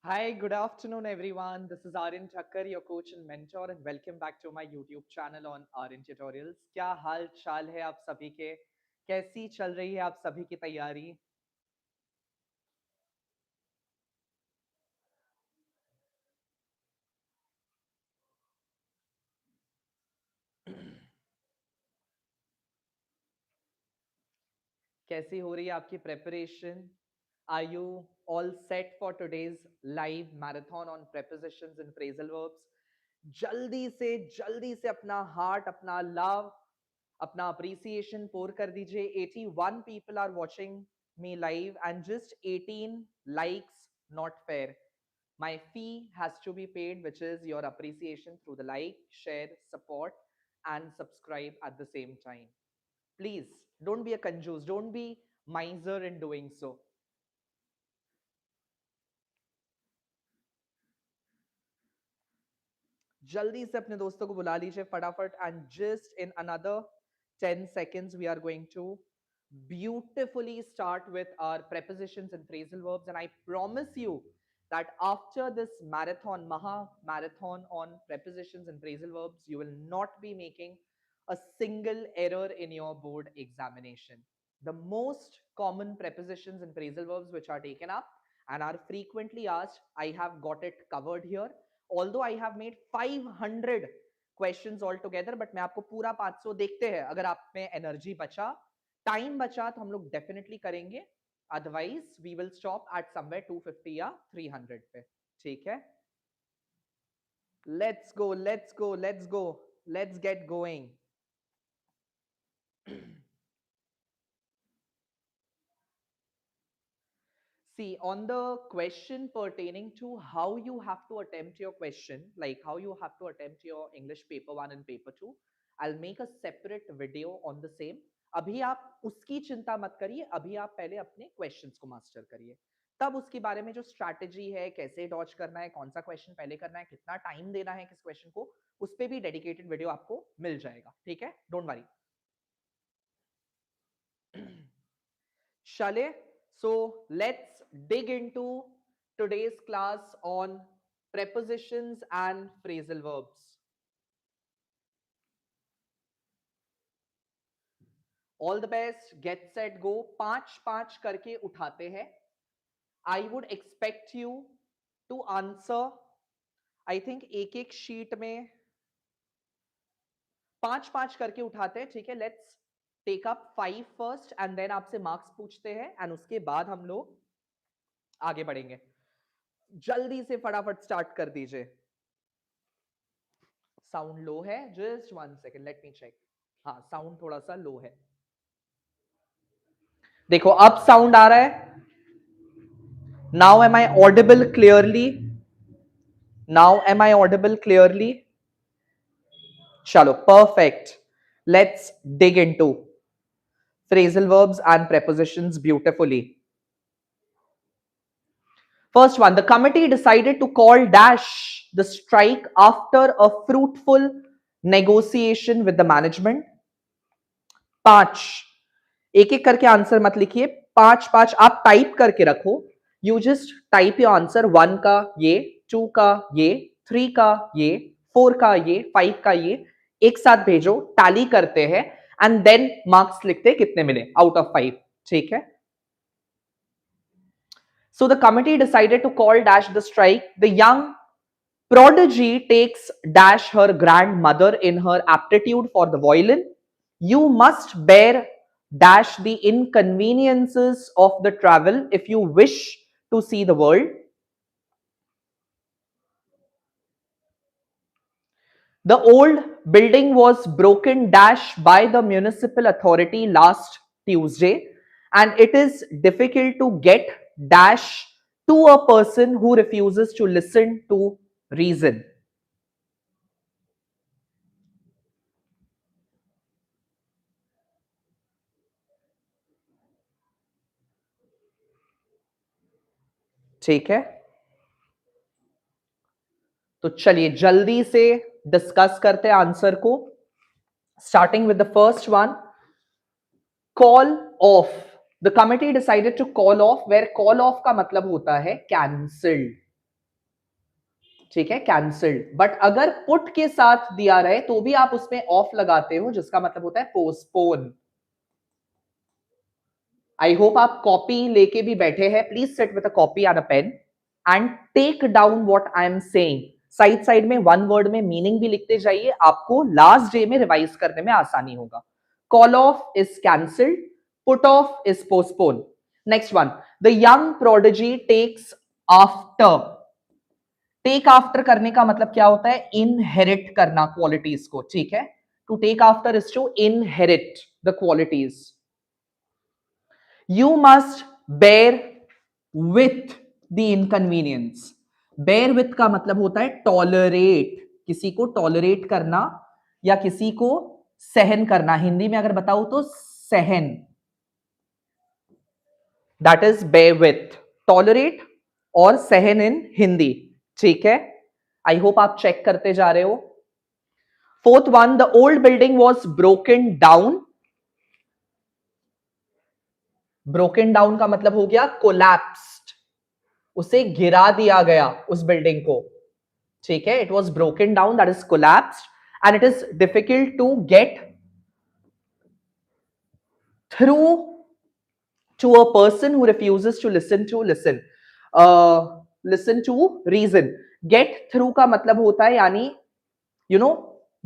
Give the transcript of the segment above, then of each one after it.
Hi, good afternoon, everyone. This is Aryan Thakkar, your coach and mentor, and welcome back to my YouTube channel on ARYAN Tutorials. क्या हाल चाल है आप सभी के? कैसी चल रही है आप सभी की तैयारी? कैसी हो रही है आपकी preparation? Are you all set for today's live marathon on prepositions and phrasal verbs? जल्दी से अपना heart, अपना love, अपना appreciation pour कर दीजिए. 81 people are watching me live and just 18 likes. Not fair. My fee has to be paid, which is your appreciation through the like, share, support, and subscribe at the same time. Please don't be a conjure, don't be miser in doing so. जल्दी से अपने दोस्तों को बुला लीजिए फटाफट. And just in another 10 seconds we are going to beautifully start with our prepositions and phrasal verbs, and I promise you that after this maha marathon on prepositions and phrasal verbs, you will not be making a single error in your board examination. The most common prepositions and phrasal verbs which are taken up and are frequently asked, I have got it covered here. Although I have made 500 questions altogether, but मैं आपको पूरा 500 देखते हैं. अगर आप में energy बचा, time बचा, तो हम लोग डेफिनेटली करेंगे. Otherwise we will stop at somewhere 250 या 300 पे. ठीक है? Let's go, let's go, let's go, let's get going. See, on the question pertaining to how you have to attempt your question, like how you have to attempt your English paper 1 and paper 2, I'll make a separate video on the same. अभी आप उसकी चिंता मत करिए, अभी आप पहले अपने questions को master करिए. तब उसके बारे में जो strategy है, कैसे dodge करना है, कौन सा question पहले करना है, कितना time देना है किस question को, उस पे भी dedicated video आपको मिल जाएगा. ठीक है? Don't worry. Shale? So let's dig into today's class on prepositions and phrasal verbs. All the best. Get set go. 5 करके उठाते हैं. I would expect you to answer. I think एक sheet में 5 करके उठाते हैं. ठीक है? Let's take up 5 first and then आपसे marks पूछते हैं and उसके बाद हम लोग आगे बढ़ेंगे. जल्दी से फटाफट स्टार्ट कर दीजिए. साउंड लो है, just 1 second, let me check. हाँ, साउंड थोड़ा सा लो है. देखो अब साउंड आ रहा है. Now am I audible clearly? Now am I audible clearly? चलो perfect. Let's dig into phrasal verbs and prepositions beautifully. First one, the committee decided to call dash the strike after a fruitful negotiation with the management. 5 एक एक करके answer मत लिखिए. 5 आप type करके रखो. You just type your answer. 1 का ये, 2 का ये, 3 का ये, 4 का ये, 5 का ये, एक साथ भेजो. टैली करते हैं एंड देन मार्क्स लिखते हैं कितने मिले आउट ऑफ 5. ठीक है? So the committee decided to call dash the strike. The young prodigy takes dash her grandmother in her aptitude for the violin. You must bear dash the inconveniences of the travel if you wish to see the world. The old building was broken dash by the municipal authority last Tuesday, and it is difficult to get dash to a person who refuses to listen to reason. ठीक है? तो चलिए जल्दी से discuss करते हैं answer को. Starting with the first one, call off. The committee decided to call off, where call off का मतलब होता है कैंसल्ड. ठीक है, कैंसल्ड। बट अगर पुट के साथ दिया रहे तो भी आप उसमें ऑफ लगाते हो, जिसका मतलब होता है पोस्टपोन। आई होप आप कॉपी लेके भी बैठे हैं। Please sit with a copy and a pen and take down what I am saying. Side side में वन वर्ड में मीनिंग भी लिखते जाइए, आपको लास्ट डे में रिवाइज करने में आसानी होगा। Call off is cancelled, put off is postpone. Next one, the young prodigy takes after. Take after करने का मतलब क्या होता है? इनहेरिट करना क्वालिटीज को, ठीक है। To take after is to inherit the qualities. You must bear with the inconvenience. bear with का मतलब होता है tolerate, किसी को tolerate करना या किसी को सहन करना। हिंदी में अगर बताऊं तो सहन, that is bear with, tolerate और सहन इन हिंदी, ठीक है। आई होप आप चेक करते जा रहे हो। Fourth one, the old building was broken down. Broken down का मतलब हो गया कोलैप्स्ड, उसे गिरा दिया गया उस बिल्डिंग को, ठीक है। It was broken down, that is collapsed and it is difficult to get through to a person who refuses to listen to reason. Get through का मतलब होता है यानी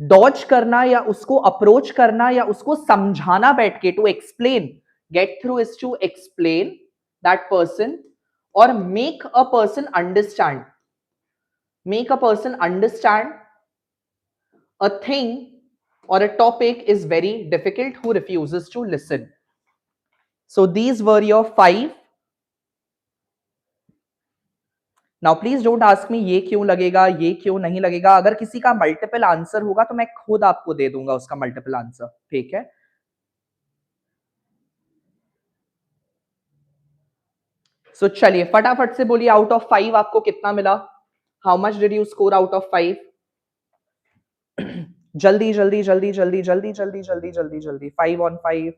डॉज करना या उसको अप्रोच करना या उसको समझाना बैठ के, to explain. Get through is to explain that person और make a person understand. Make a person understand a thing or a topic is very difficult who refuses to listen. So these were your 5. Now please don't ask me ये क्यों लगेगा, ये क्यों नहीं लगेगा। अगर किसी का मल्टीपल आंसर होगा तो मैं खुद आपको दे दूंगा उसका मल्टीपल आंसर, ठीक है। सो चलिए फटाफट से बोलिए, आउट ऑफ 5 आपको कितना मिला? How much did you score out of 5? जल्दी जल्दी जल्दी जल्दी जल्दी जल्दी जल्दी जल्दी जल्दी। 5 on 5,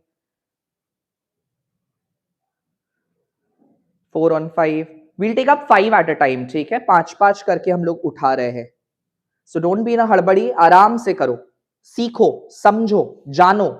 4 on 5। We'll take up 5 at a time, ठीक है। 5-5 करके हम लोग उठा रहे हैं। सो डोंट बी इन अ हड़बड़ी, आराम से करो, सीखो, समझो, जानो।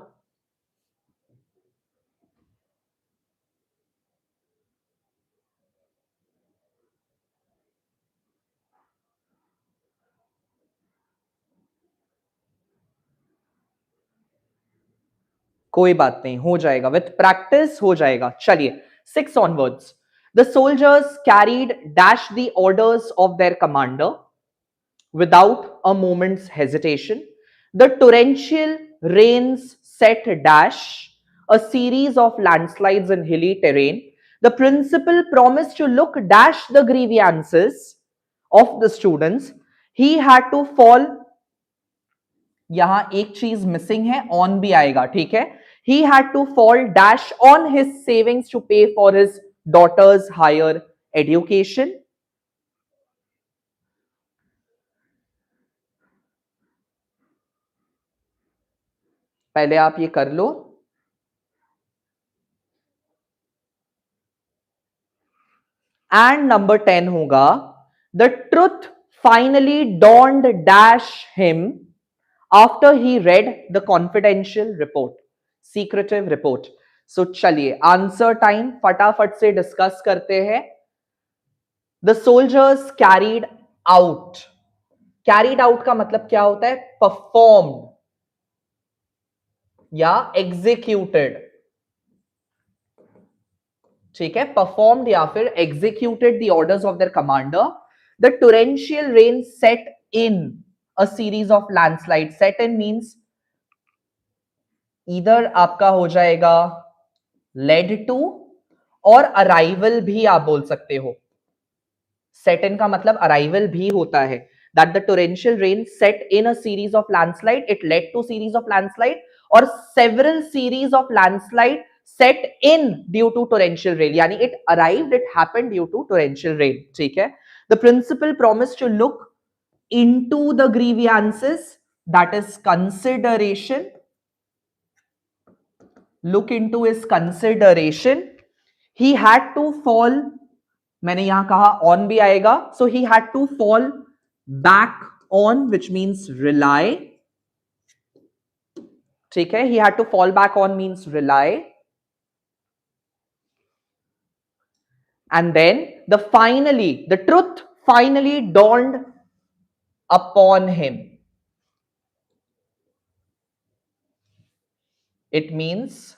कोई बात नहीं, हो जाएगा, विथ प्रैक्टिस हो जाएगा। चलिए 6 onwards. The soldiers carried dash the orders of their commander without a moment's hesitation. The torrential rains set dash a series of landslides in hilly terrain. The principal promised to look dash the grievances of the students. He had to fall, यहां एक चीज missing है, on भी आएगा, ठीक है। He had to fall dash on his savings to pay for his daughter's higher education. पहले आप ये कर लो। एंड नंबर 10 होगा, the truth finally dawned dash him after he read the confidential report, secretive report. So चलिए answer time, फटाफट से discuss करते हैं। The soldiers carried out, carried out का मतलब क्या होता है? परफॉर्म्ड या एग्जीक्यूटेड, ठीक है। परफॉर्म्ड या फिर executed the orders of their commander. The torrential rain set in a series of landslide. Set in means इधर आपका हो जाएगा लेड टू, और अराइवल भी आप बोल सकते हो। सेट इन का मतलब अराइवल भी होता है। That the torrential rain set in a series of landslide, it led to series of landslide, और several series of landslide set in due to torrential rain, यानी it arrived, it happened due to torrential rain, ठीक है। The principal promised to look into the grievances, that is consideration, look into is consideration. He had to fall, मैंने यहां कहा on भी आएगा, so he had to fall back on, which means rely. ठीक है, he had to fall back on means rely. And then the truth finally dawned upon him. It means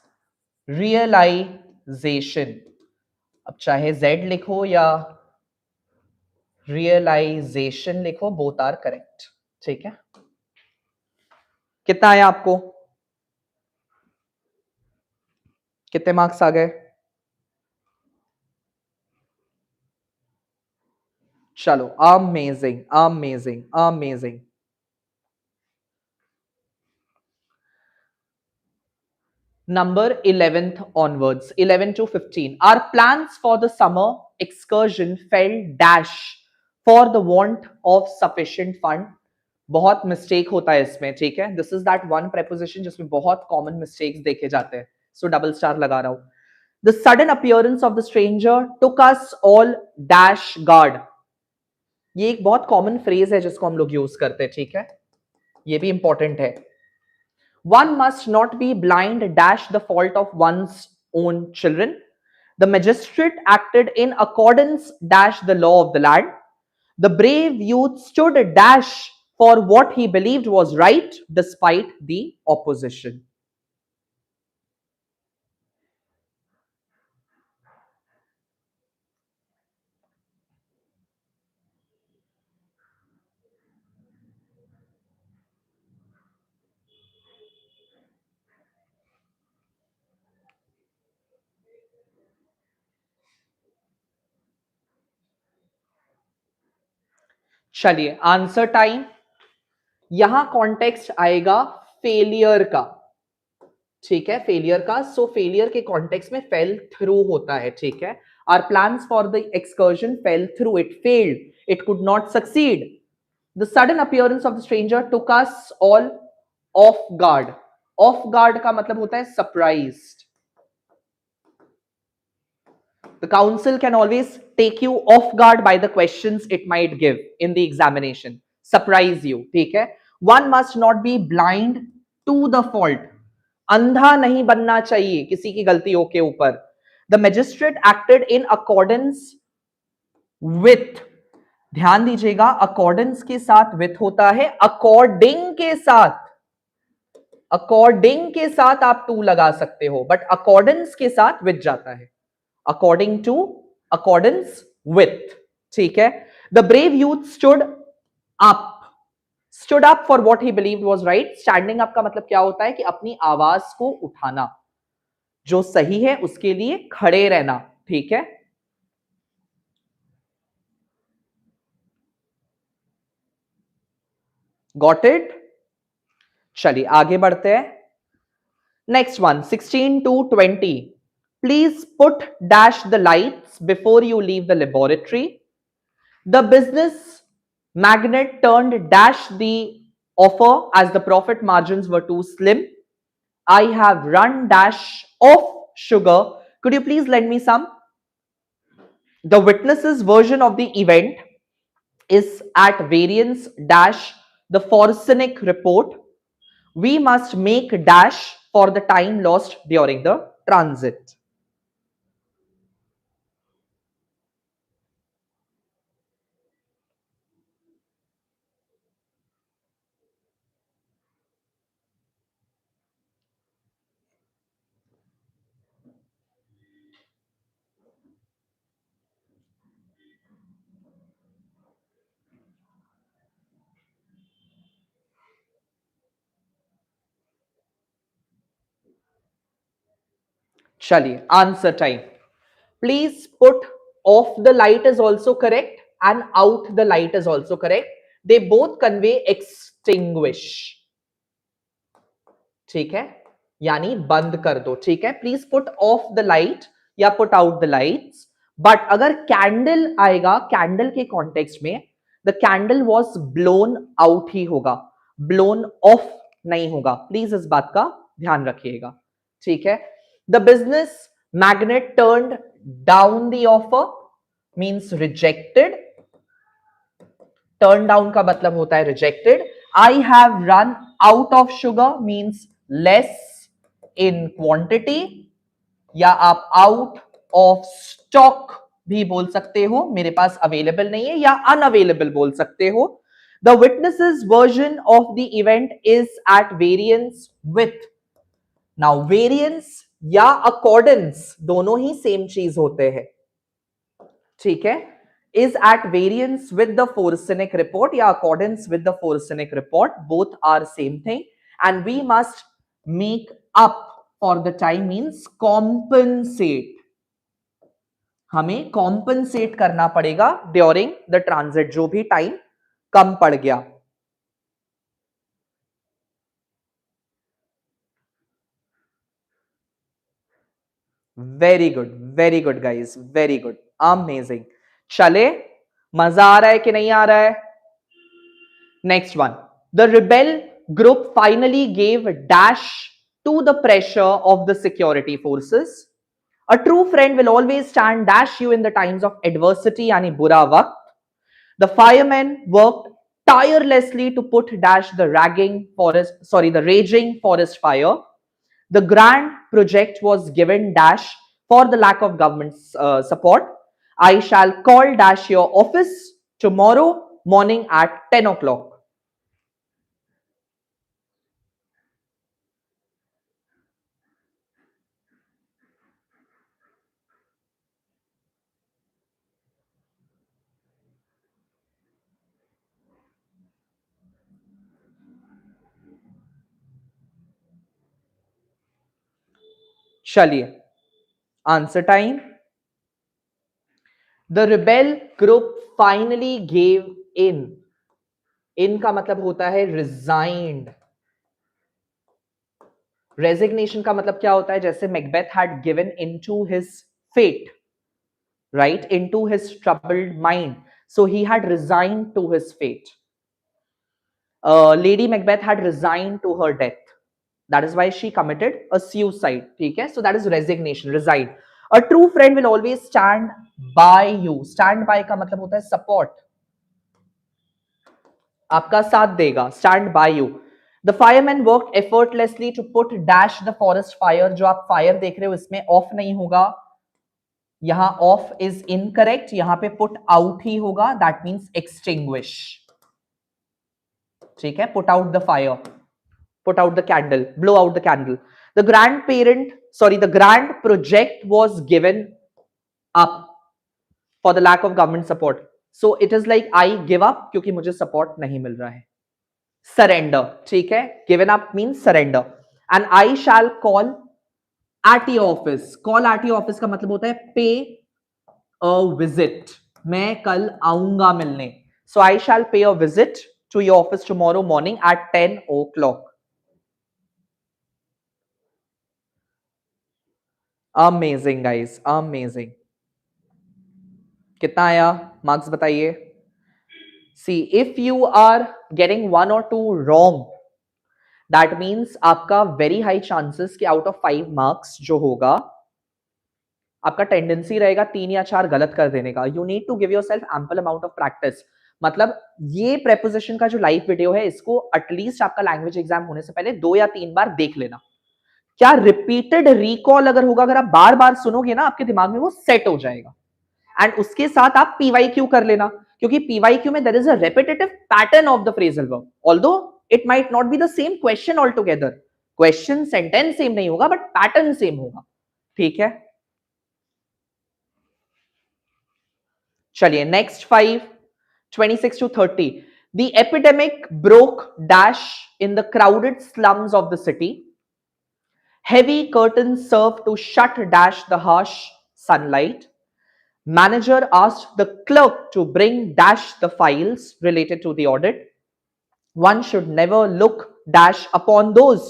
realization. अब चाहे Z लिखो या realization लिखो, both are correct. ठीक है, कितना आया आपको? कितने मार्क्स आ गए? चलो, amazing amazing amazing. Number 11th onwards, 11 to 15. Our plans for the summer excursion fell dash for the want of sufficient fund. बहुत मिस्टेक होता है इसमें, ठीक है. This is that one preposition जिसमें बहुत कॉमन मिस्टेक्स देखे जाते हैं, सो डबल स्टार लगा रहा हूं. The sudden appearance of the stranger took us all dash guard. ये एक बहुत कॉमन फ्रेज है जिसको हम लोग यूज करते हैं, ठीक है. ये भी इंपॉर्टेंट है. One must not be blind dash the fault of one's own children. The magistrate acted in accordance dash the law of the land. The brave youth stood dash for what he believed was right despite the opposition. चलिए, answer time. यहां context आएगा failure का, ठीक है, failure का. So failure के context में fell through होता है, ठीक है. Our plans for the excursion fell through, it failed, it could not succeed. The sudden appearance of the stranger took us all off guard. Off guard का मतलब होता है surprised. The council can always take you off guard by the questions it might give in the examination. Surprise you, ठीक है. One must not be blind to the fault. अंधा नहीं बनना चाहिए किसी की गलतियों के ऊपर. The magistrate acted in accordance with. ध्यान दीजिएगा, accordance के साथ with होता है, according के साथ. according के साथ आप to लगा सकते हो, बट accordance के साथ with जाता है. According to, accordance with, ठीक है. The brave youth stood up. Stood up for what he believed was right. Standing up का मतलब क्या होता है कि अपनी आवाज को उठाना, जो सही है उसके लिए खड़े रहना, ठीक है. Got it? चलिए आगे बढ़ते हैं. Next one, 16 to 20. Please put dash the lights before you leave the laboratory. The business magnate turned dash the offer as the profit margins were too slim. I have run dash of sugar. Could you please lend me some? The witness's version of the event is at variance dash the Forsynic report. We must make dash for the time lost during the transit. चलिए, answer time. Please put off the light is also correct and out the light is also correct. They both convey extinguish. ठीक है, यानी बंद कर दो, ठीक है. Please put off the light या put out the lights. But अगर कैंडल आएगा, कैंडल के कॉन्टेक्स्ट में the candle was blown out ही होगा, ब्लोन ऑफ नहीं होगा. प्लीज इस बात का ध्यान रखिएगा, ठीक है. The business magnet turned down the offer means rejected. Turn down का मतलब होता है rejected. I have run out of sugar means less in quantity, या आप आउट ऑफ स्टॉक भी बोल सकते हो, मेरे पास अवेलेबल नहीं है, या अनअवेलेबल बोल सकते हो. The witnesses version of the event is at variance with. Now variance या अकॉर्डेंस दोनों ही सेम चीज होते हैं, ठीक है. Is at variance with the forensic report या accordance with the forensic report, both are same thing. And we must make up for the time means compensate. हमें कॉम्पनसेट करना पड़ेगा ड्यूरिंग द ट्रांजिट, जो भी टाइम कम पड़ गया. Very good guys, very good, amazing. चले, मजा आ रहा है कि नहीं आ रहा है? Next one. The rebel group finally gave dash to the pressure of the security forces. A true friend will always stand dash you in the times of adversity यानी बुरा वक्त. The firemen worked tirelessly to put dash the the raging forest fire. The grand project was given dash for the lack of government support. I shall call dash your office tomorrow morning at 10 o'clock. चलिए, answer time. The rebel group finally gave in. In का मतलब होता है resigned. Resignation का मतलब क्या होता है? जैसे Macbeth had given into his fate, right, into his troubled mind, so he had resigned to his fate. Lady Macbeth had resigned to her death, that is why she committed a suicide. ठीक है, so that is resignation, resign. A true friend will always stand by you. Stand by का मतलब होता है support, आपका साथ देगा. Stand by you. The firemen worked effortlessly to put dash the forest fire. जो आप fire देख रहे हो इसमें off नहीं होगा, यहां ऑफ इज इनकरेक्ट, यहां पे पुट आउट ही होगा, दैट मींस एक्सटिंग्विश. ठीक है, put out the fire, put out the candle, blow out the candle. The grand parent the grand project was given up for the lack of government support. So it is like I give up क्योंकि मुझे support नहीं मिल रहा है. Surrender, ठीक है, given up means surrender. And I shall call at your office. Call at your office का मतलब होता है पे अ विजिट. मैं कल आऊंगा मिलने. सो I shall pay a visit to your office tomorrow morning at 10 o'clock. Amazing guys, amazing. कितना आया मार्क्स बताइए? See, if you are getting one or two wrong, that means आपका वेरी हाई चांसेस कि out of 5 marks जो होगा, आपका tendency रहेगा 3 या 4 गलत कर देने का. You need to give yourself ample amount of practice. मतलब ये प्रेपोजिशन का जो लाइव वीडियो है, इसको एटलीस्ट आपका लैंग्वेज एग्जाम होने से पहले 2 या 3 बार देख लेना. क्या रिपीटेड रिकॉल अगर होगा, अगर आप बार बार सुनोगे ना, आपके दिमाग में वो सेट हो जाएगा. एंड उसके साथ आप पीवाईक्यू कर लेना, क्योंकि पीवाईक्यू में there is a repetitive pattern of the phrasal verb. Although it might not be the same question altogether, question sentence same नहीं होगा बट पैटर्न सेम होगा. ठीक है, चलिए next 5, 26 to 30. The epidemic broke dash in the crowded slums of the city. Heavy curtains served to shut dash the harsh sunlight. Manager asked the clerk to bring dash the files related to the audit. One should never look dash upon those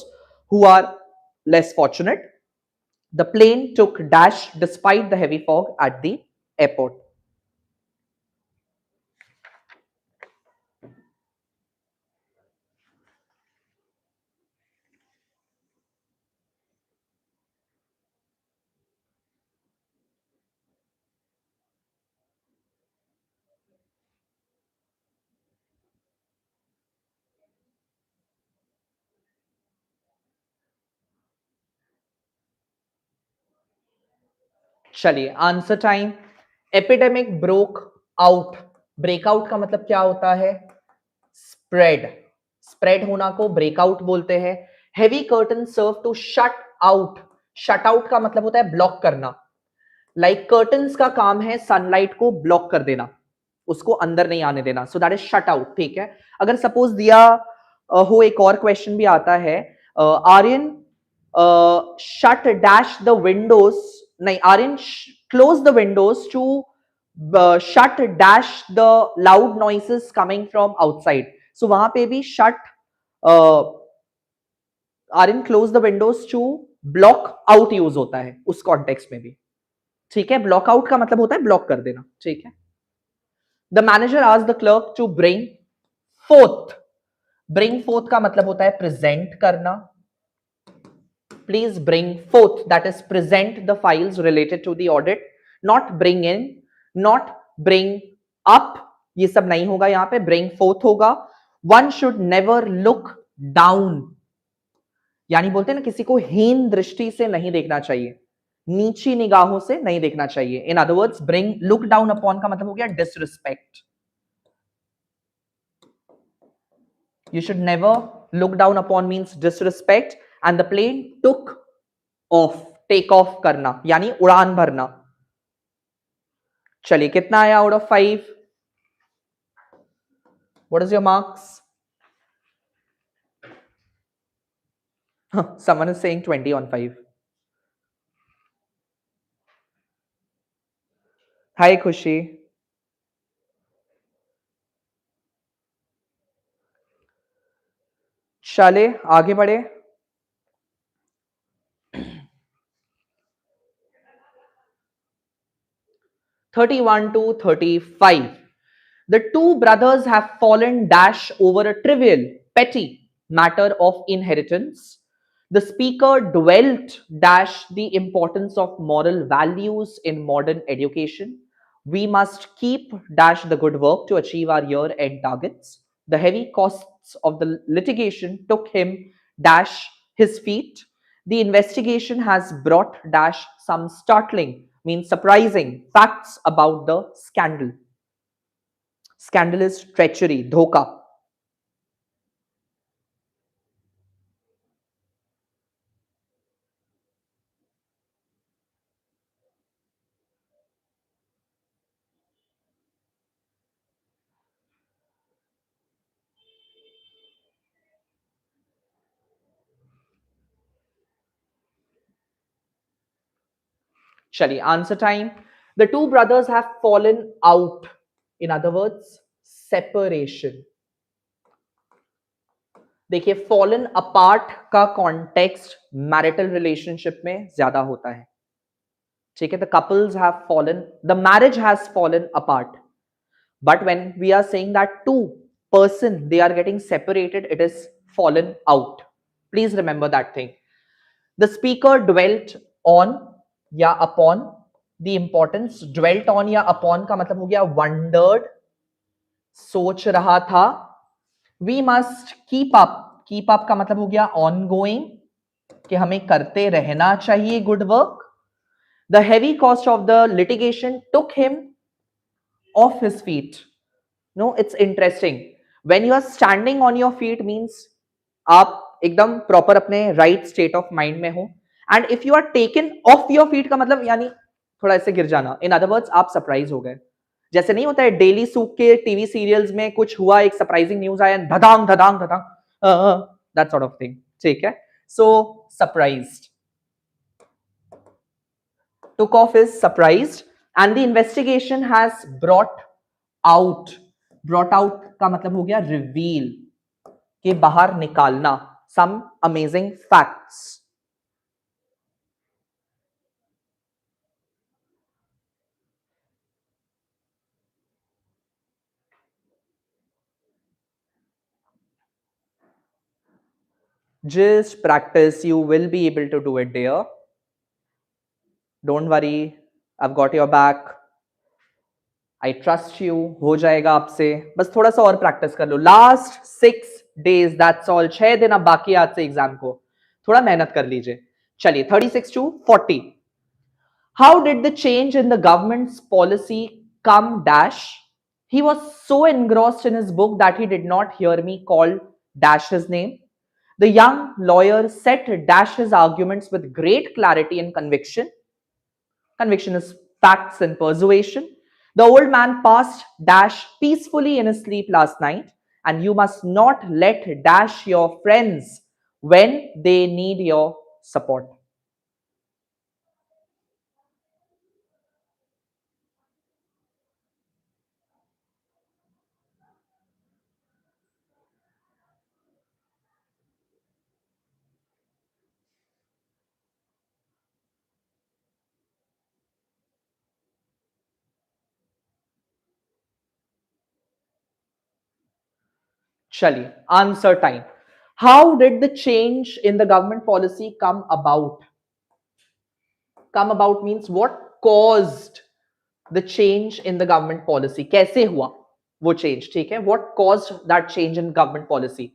who are less fortunate. The plane took dash despite the heavy fog at the airport. चलिए answer time. Epidemic broke out. Breakout का मतलब क्या होता है? Spread. Spread होना को breakout बोलते हैं. Heavy curtain serve to shut out. Shut out का मतलब होता है ब्लॉक करना. लाइक कर्टन्स का काम है सनलाइट को ब्लॉक कर देना, उसको अंदर नहीं आने देना. So that is shut out. ठीक है. अगर सपोज दिया हो, एक और क्वेश्चन भी आता है, Aryan shut dash the windows. नहीं, Aryan close the windows to shut dash the loud noises coming from outside. So वहां पे भी shut, Aryan close the windows to block out use होता है उस कॉन्टेक्स्ट में भी. ठीक है. ब्लॉक आउट का मतलब होता है ब्लॉक कर देना. ठीक है. द मैनेजर आज the clerk to bring forth. Bring forth का मतलब होता है प्रेजेंट करना. Please bring forth, that is present the files related to the audit. Not bring in, not bring up, ये सब नहीं होगा यहां पे. ब्रिंग फोर्थ होगा. One should never look down, यानी बोलते हैं ना किसी को हीन दृष्टि से नहीं देखना चाहिए, नीची निगाहों से नहीं देखना चाहिए. इन other words, bring look down upon का मतलब हो गया disrespect. You should never look down upon means disrespect. And the plane took off. Take off करना यानी उड़ान भरना. चलिए कितना आया out of 5? What is your marks? Someone is saying 20 on 5. Hi खुशी. चले आगे बढ़े. (31 to 35). The two brothers have fallen dash over a trivial, petty matter of inheritance. The speaker dwelt dash the importance of moral values in modern education. We must keep dash the good work to achieve our year-end targets. The heavy costs of the litigation took him dash his feet. The investigation has brought dash some startling, means surprising facts about the scandal. Scandal is treachery, dhoka. Chali, answer time. The two brothers have fallen out. In other words, separation. देखिए, fallen apart का context marital relationship में ज्यादा होता है. ठीक है. The couples have fallen, the marriage has fallen apart. But when we are saying that two person they are getting separated, it is fallen out. Please remember that thing. The speaker dwelt on या upon the importance. Dwelt on या upon का मतलब हो गया wondered, सोच रहा था. We must keep up. Keep up का मतलब हो गया ongoing, कि हमें करते रहना चाहिए good work. The heavy cost of the litigation took him off his feet. No, it's interesting. When you are standing on your feet means आप एकदम प्रॉपर अपने राइट स्टेट ऑफ माइंड में हो. And if you are taken off your feet का मतलब यानी थोड़ा ऐसे गिर जाना. इन अदर वर्ड्स, आप सरप्राइज हो गए. जैसे नहीं होता है डेली सूप के टीवी सीरियल्स में कुछ हुआ, एक सरप्राइजिंग न्यूज आया, धदांग धदांग धदांग, दैट सॉर्ट ऑफ थिंग. ठीक है. So surprised. took off is surprised. And the investigation has brought out. Brought out का मतलब हो गया reveal, के बाहर निकालना. Some amazing facts. Just practice, you will be able to do it, dear. Don't worry, I've got your back. I trust you. हो जाएगा आपसे. बस थोड़ा सा और प्रैक्टिस कर लो. Last 6 days, that's all. 6 दिन अब बाकी आज से एग्जाम को. थोड़ा मेहनत कर लीजिए. चलिए 36 to 40. How did the change in the government's policy come dash? He was so engrossed in his book that he did not hear me call dash his name. The young lawyer set dash his arguments with great clarity and conviction. Conviction is facts and persuasion. The old man passed dash peacefully in his sleep last night, and you must not let dash your friends when they need your support. Chali, answer time. How did the change in the government policy come about? Come about means what caused the change in the government policy? कैसे हुआ वो change? ठीक है? What caused that change in government policy?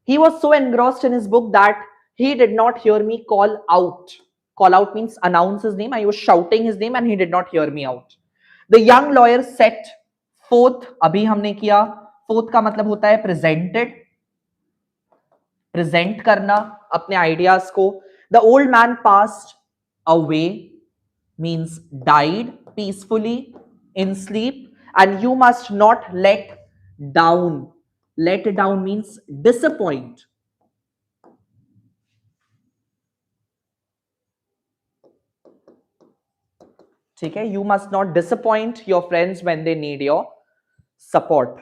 He was so engrossed in his book that he did not hear me call out. Call out means announce his name. I was shouting his name and he did not hear me out. The young lawyer set forth, अभी हमने किया. Forth का मतलब होता है presented. Present करना अपने ideas को. The old man passed away means died peacefully in sleep. And you must not let down. Let down means disappoint. ठीक है. You must not disappoint your friends when they need your support.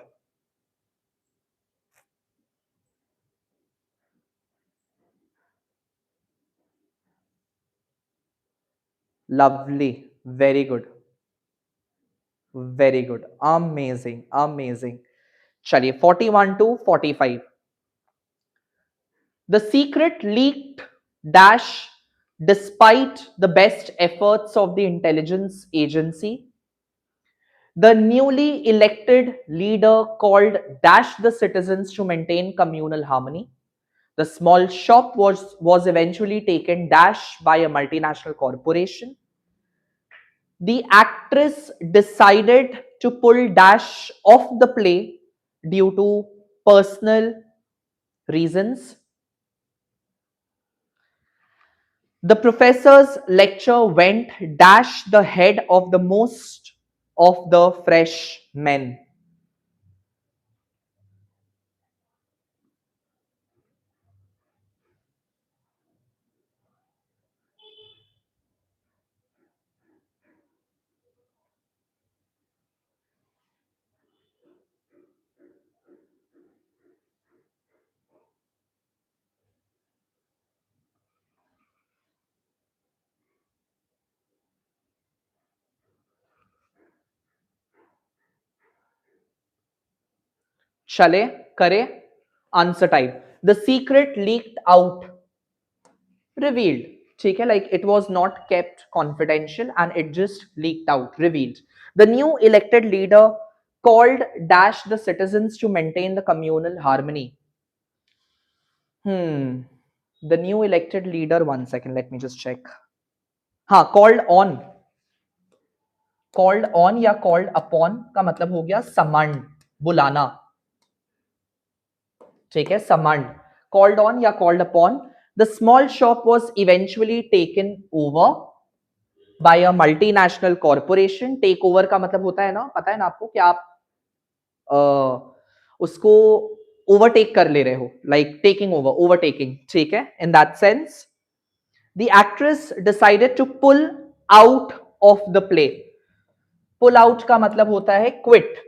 Lovely. Very good. Very good. Amazing. Amazing. चलिए 41 to 45. The secret leaked dash despite the best efforts of the intelligence agency. The newly elected leader called dash the citizens to maintain communal harmony. The small shop was eventually taken dash by a multinational corporation. The actress decided to pull dash off the play due to personal reasons. The professor's lecture went dash the head of the most of the freshmen. चले करे answer type. The secret leaked out. Revealed. ठीक है, like it was not kept confidential and it just leaked out. Revealed. The new elected leader called dash the citizens to maintain the communal harmony. The new elected leader, one second, let me just check. हाँ, called on. Called on या called upon का मतलब हो गया समन, बुलाना. ठीक है, समन. Called on या called upon. The small shop was eventually taken over by a multinational corporation. Take over का मतलब होता है ना, पता है ना आपको कि आप उसको ओवरटेक कर ले रहे हो, like taking over, overtaking. ठीक है, in that sense. The actress decided to pull out of the play. Pull out का मतलब होता है quit.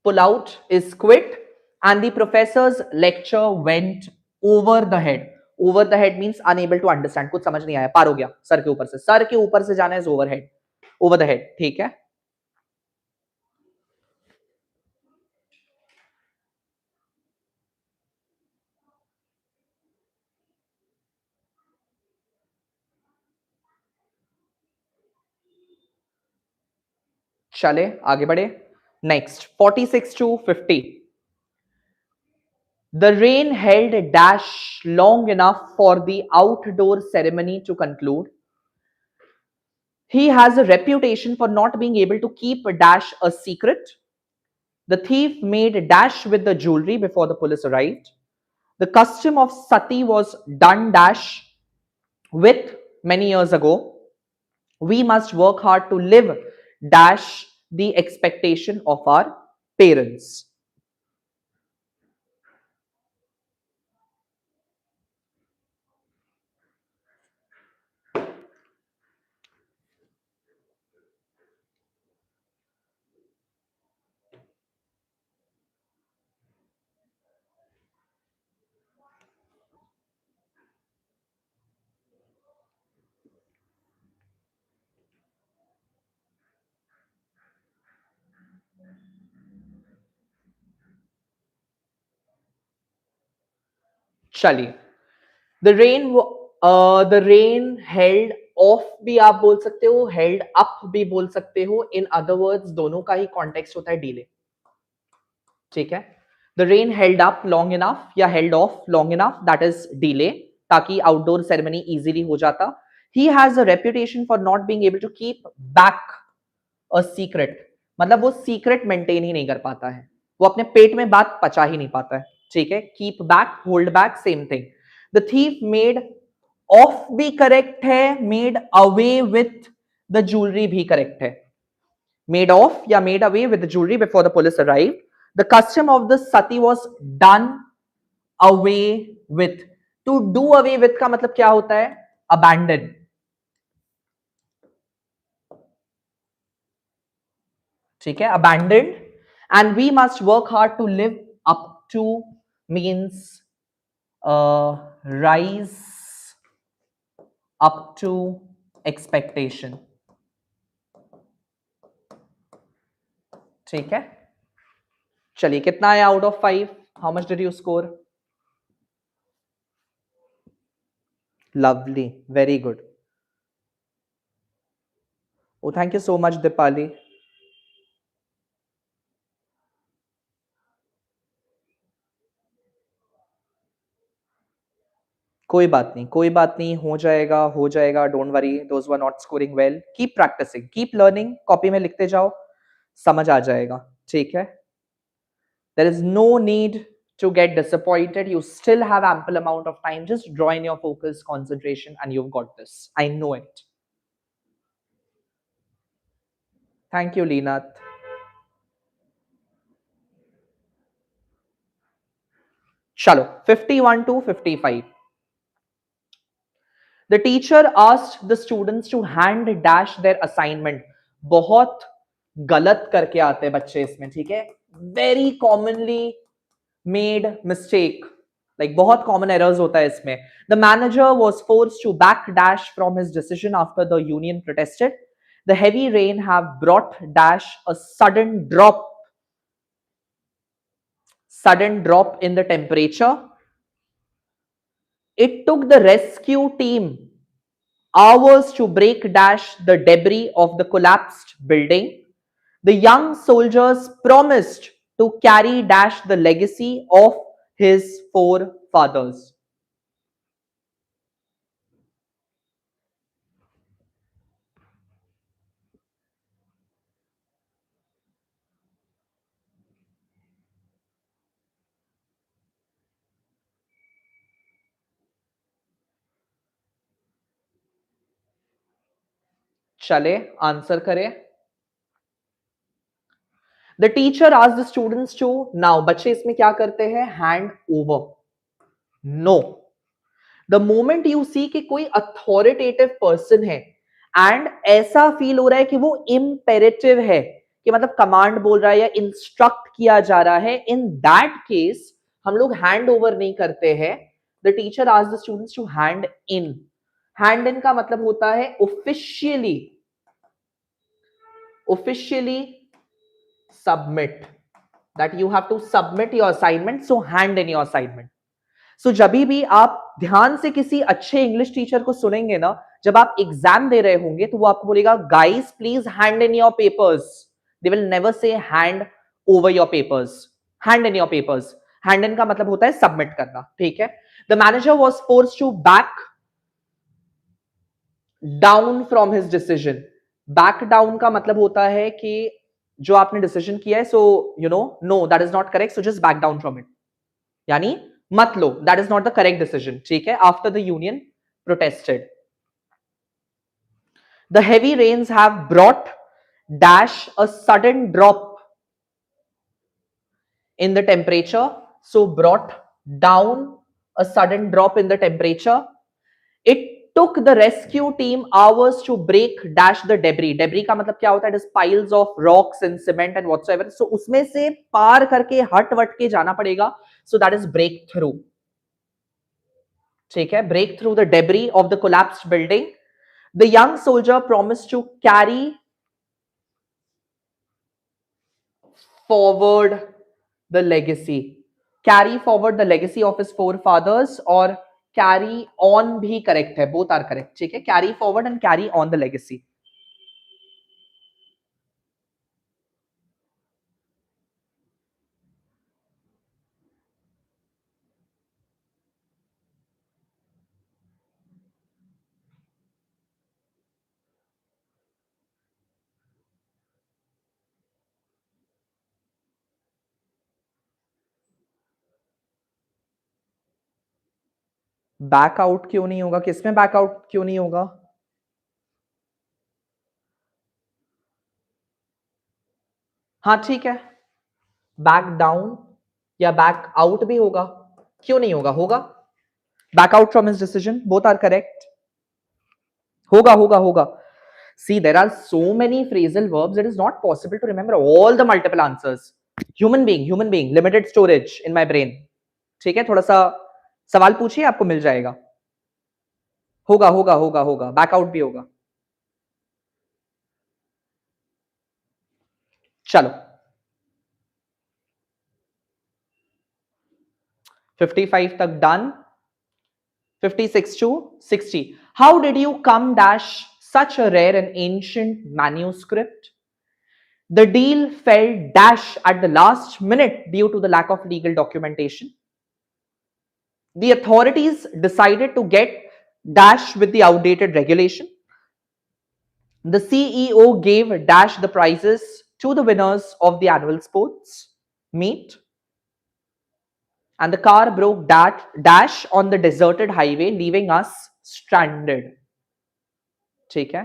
Pull out is quit. And the professor's lecture went over the head. Over the head means unable to understand. कुछ समझ नहीं आया, पार हो गया सर के ऊपर से. सर के ऊपर से जाना is overhead. Over the head. ठीक है. चले आगे बढ़े. Next 46 to 50. The rain held dash long enough for the outdoor ceremony to conclude. He has a reputation for not being able to keep a dash a secret. The thief made a dash with the jewelry before the police arrived. The custom of sati was done dash with many years ago. We must work hard to live dash the expectation of our parents. चलिए, the rain held off भी आप बोल सकते हो, held up भी बोल सकते हो. In other words, दोनों का ही context होता है delay. ठीक है. The rain held up long enough या held off long enough, that is delay, ताकि outdoor ceremony easily हो जाता. He has a reputation for not being able to keep back a secret. मतलब वो secret maintain ही नहीं कर पाता है, वो अपने पेट में बात पचा ही नहीं पाता है. ठीक है. Keep back, hold back, same thing. The thief made off भी correct है, made away with the jewelry भी correct है. Made off या made away with the jewelry before the police arrived. The custom of the sati was done away with. To do away with का मतलब क्या होता है? Abandon. ठीक है. Abandoned. And we must work hard to live up to means rise up to expectation. ठीक है. चलिए, कितना आया out of 5? How much did you score? Lovely. Very good. Oh, thank you so much, Dipali. कोई बात नहीं, कोई बात नहीं, हो जाएगा, हो जाएगा. Don't worry, those were not scoring well. Keep practising, keep learning. Copy में लिखते जाओ, समझ आ जाएगा. ठीक है. There is no need to get disappointed. You still have ample amount of time. Just draw in your focus, concentration, and you've got this. I know it. Thank you, Leenath. Chalo, 51 to 55. The teacher asked the students to hand dash their assignment. बहुत गलत करके आते हैं बच्चे इसमें. ठीक है. Very commonly made mistake. Like बहुत common errors होता है इसमें. The manager was forced to back dash from his decision after the union protested. The heavy rain have brought dash a sudden drop in the temperature. It took the rescue team hours to break dash the debris of the collapsed building. The young soldiers promised to carry dash the legacy of his forefathers. चले, answer करें. The teacher asked the students to, now बच्चे इसमें क्या करते हैं? Hand over. No. The moment you see कि कोई authoritative person है and ऐसा फील हो रहा है कि वो imperative है, कि मतलब कमांड बोल रहा है या इंस्ट्रक्ट किया जा रहा है, in that case हम लोग हैंड ओवर नहीं करते हैं. The teacher asked the students to hand in. Hand in का मतलब होता है officially submit, that you have to submit your assignment, so hand in your assignment. So जब भी आप ध्यान से किसी अच्छे इंग्लिश टीचर को सुनेंगे ना, जब आप एग्जाम दे रहे होंगे तो वो आपको बोलेगा guys please hand in your papers. They will never say hand over your papers. Hand in your papers. Hand in का मतलब होता है सबमिट करना. ठीक है. The manager was forced to back down from his decision. Back down का मतलब होता है कि जो आपने डिसीजन किया है, so you know, no that is not correct, so just back down from it, यानी मत लो, that is not the correct decision, ठीक है, after the union protested. The heavy rains have brought dash a sudden drop in the temperature, so brought down a sudden drop in the temperature. It took the rescue team hours to break dash the debris. Debris का मतलब क्या होता है? It is piles of rocks and cement and whatsoever. So उसमें से पार करके हट what के जाना पड़ेगा. So that is break through. ठीक है? Break through the debris of the collapsed building. The young soldier promised to carry forward the legacy. Carry forward the legacy of his forefathers, और carry on भी correct है, both are correct, ठीक है, carry forward and carry on the legacy. Back out क्यों नहीं होगा? किसमें back out क्यों नहीं होगा? हाँ ठीक है, बैक डाउन या बैक आउट भी होगा, क्यों नहीं होगा? होगा, back out from his decision, both are correct, होगा होगा होगा. See, there are so many phrasal verbs, it is not possible to remember all the multiple answers. Human being, limited storage in my brain. ठीक है, थोड़ा सा सवाल पूछिए, आपको मिल जाएगा. होगा होगा होगा होगा, बैकआउट भी होगा. चलो 55 तक done. 56 to 60. How did you come dash such a rare and ancient manuscript? The deal fell dash at the last minute due to the lack of legal documentation. The authorities decided to get dash with the outdated regulation. The CEO gave dash the prizes to the winners of the annual sports meet. And the car broke dash on the deserted highway, leaving us stranded. ठीक है,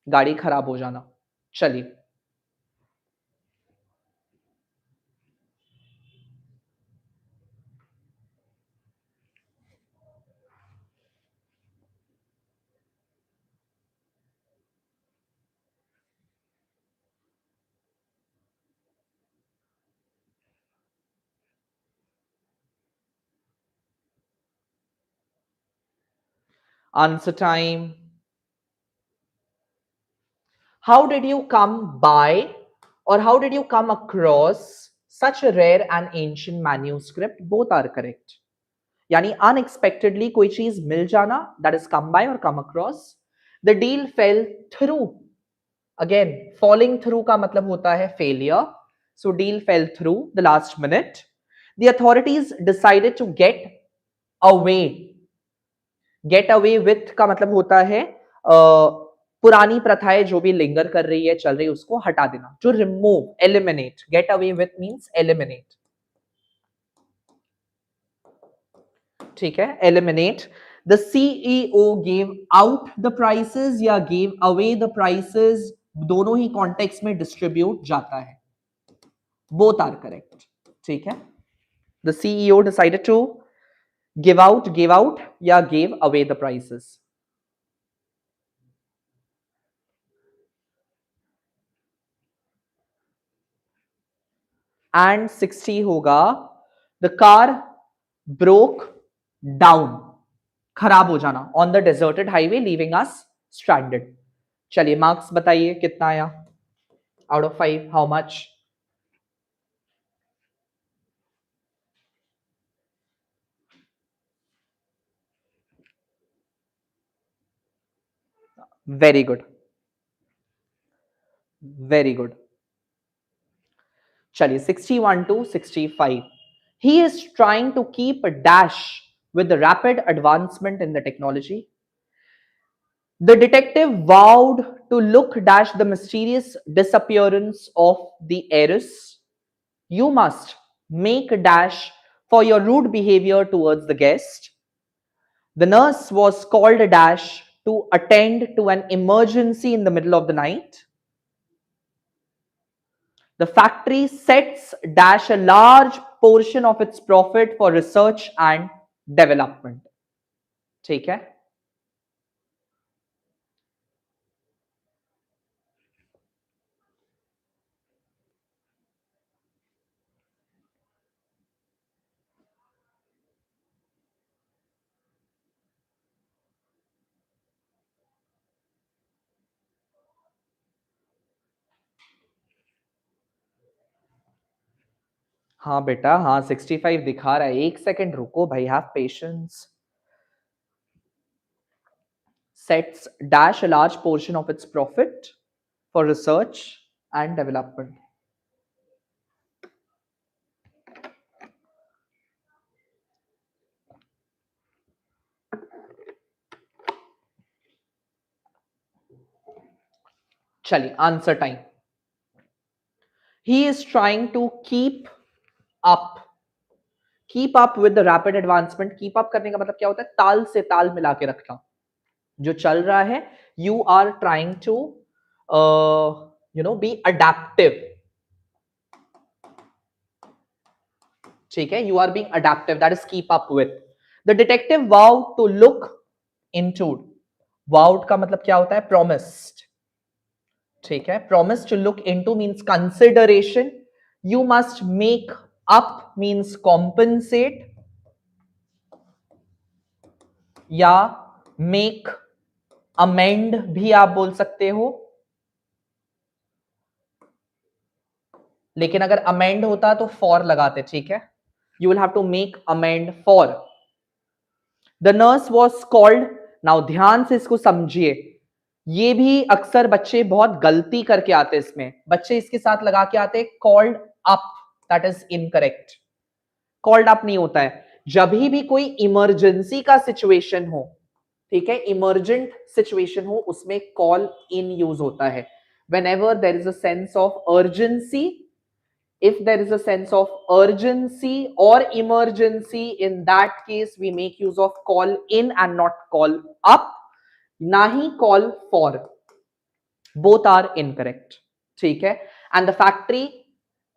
गाड़ी खराब हो जाना. चलिए, answer time. How did you come by or how did you come across such a rare and ancient manuscript? Both are correct. यानी unexpectedly कोई चीज मिल जाना, दैट इज कम बाय और come across. The deal fell through. Again, falling through का मतलब होता है failure. So deal fell through the last minute. The authorities decided to get away. Get away with का मतलब होता है पुरानी प्रथाएं जो भी लिंगर कर रही है, चल रही है, उसको हटा देना. To remove, eliminate. Get away with means eliminate. ठीक है, eliminate. The CEO gave out the prices या गेव अवे द प्राइसेस, दोनों ही कॉन्टेक्स्ट में डिस्ट्रीब्यूट जाता है. Both are correct. ठीक है, the CEO decided to give out या gave away the prices. And 60 होगा, द कार ब्रोक डाउन, खराब हो जाना, on the deserted highway, leaving us stranded. चलिए, मार्क्स बताइए कितना आया? Out of 5 how much? Very good, very good. चलिए 61 to 65. He is trying to keep a dash with the rapid advancement in the technology. The detective vowed to look dash the mysterious disappearance of the heiress. You must make dash for your rude behavior towards the guest. The nurse was called dash to attend to an emergency in the middle of the night. The factory sets dash a large portion of its profit for research and development. ठीक है? हाँ बेटा, हाँ 65 दिखा रहा है. एक second रुको भाई, have patience. Sets dash a large portion of its profit for research and development. चलिए, answer time. He is trying to up keep up with the rapid advancement. Keep up करने का मतलब क्या होता है? ताल से ताल मिला के रखना. जो चल रहा है, you are trying to be adaptive. ठीक है? You are being adaptive. That is keep up with. The detective vowed to look into. Vowed का मतलब क्या होता है? Promised. ठीक है? Promised to look into means consideration. You must make up means compensate. या मेक अमेंड भी आप बोल सकते हो, लेकिन अगर अमेंड होता तो फॉर लगाते. ठीक है? You will have to make amend for. The nurse was called. Now ध्यान से इसको समझिए. ये भी अक्सर बच्चे बहुत गलती करके आते. इसमें बच्चे इसके साथ लगा के आते called up. That is incorrect. Called up नहीं होता है. जब भी कोई इमरजेंसी का सिचुएशन हो, ठीक है, इमरजेंट सिचुएशन हो, उसमें कॉल इन यूज होता है. whenever there is a sense of urgency, if there is a sense of urgency or emergency, in that case we make use of call in and not call up. ना ही call for. both are incorrect. ठीक है? And the factory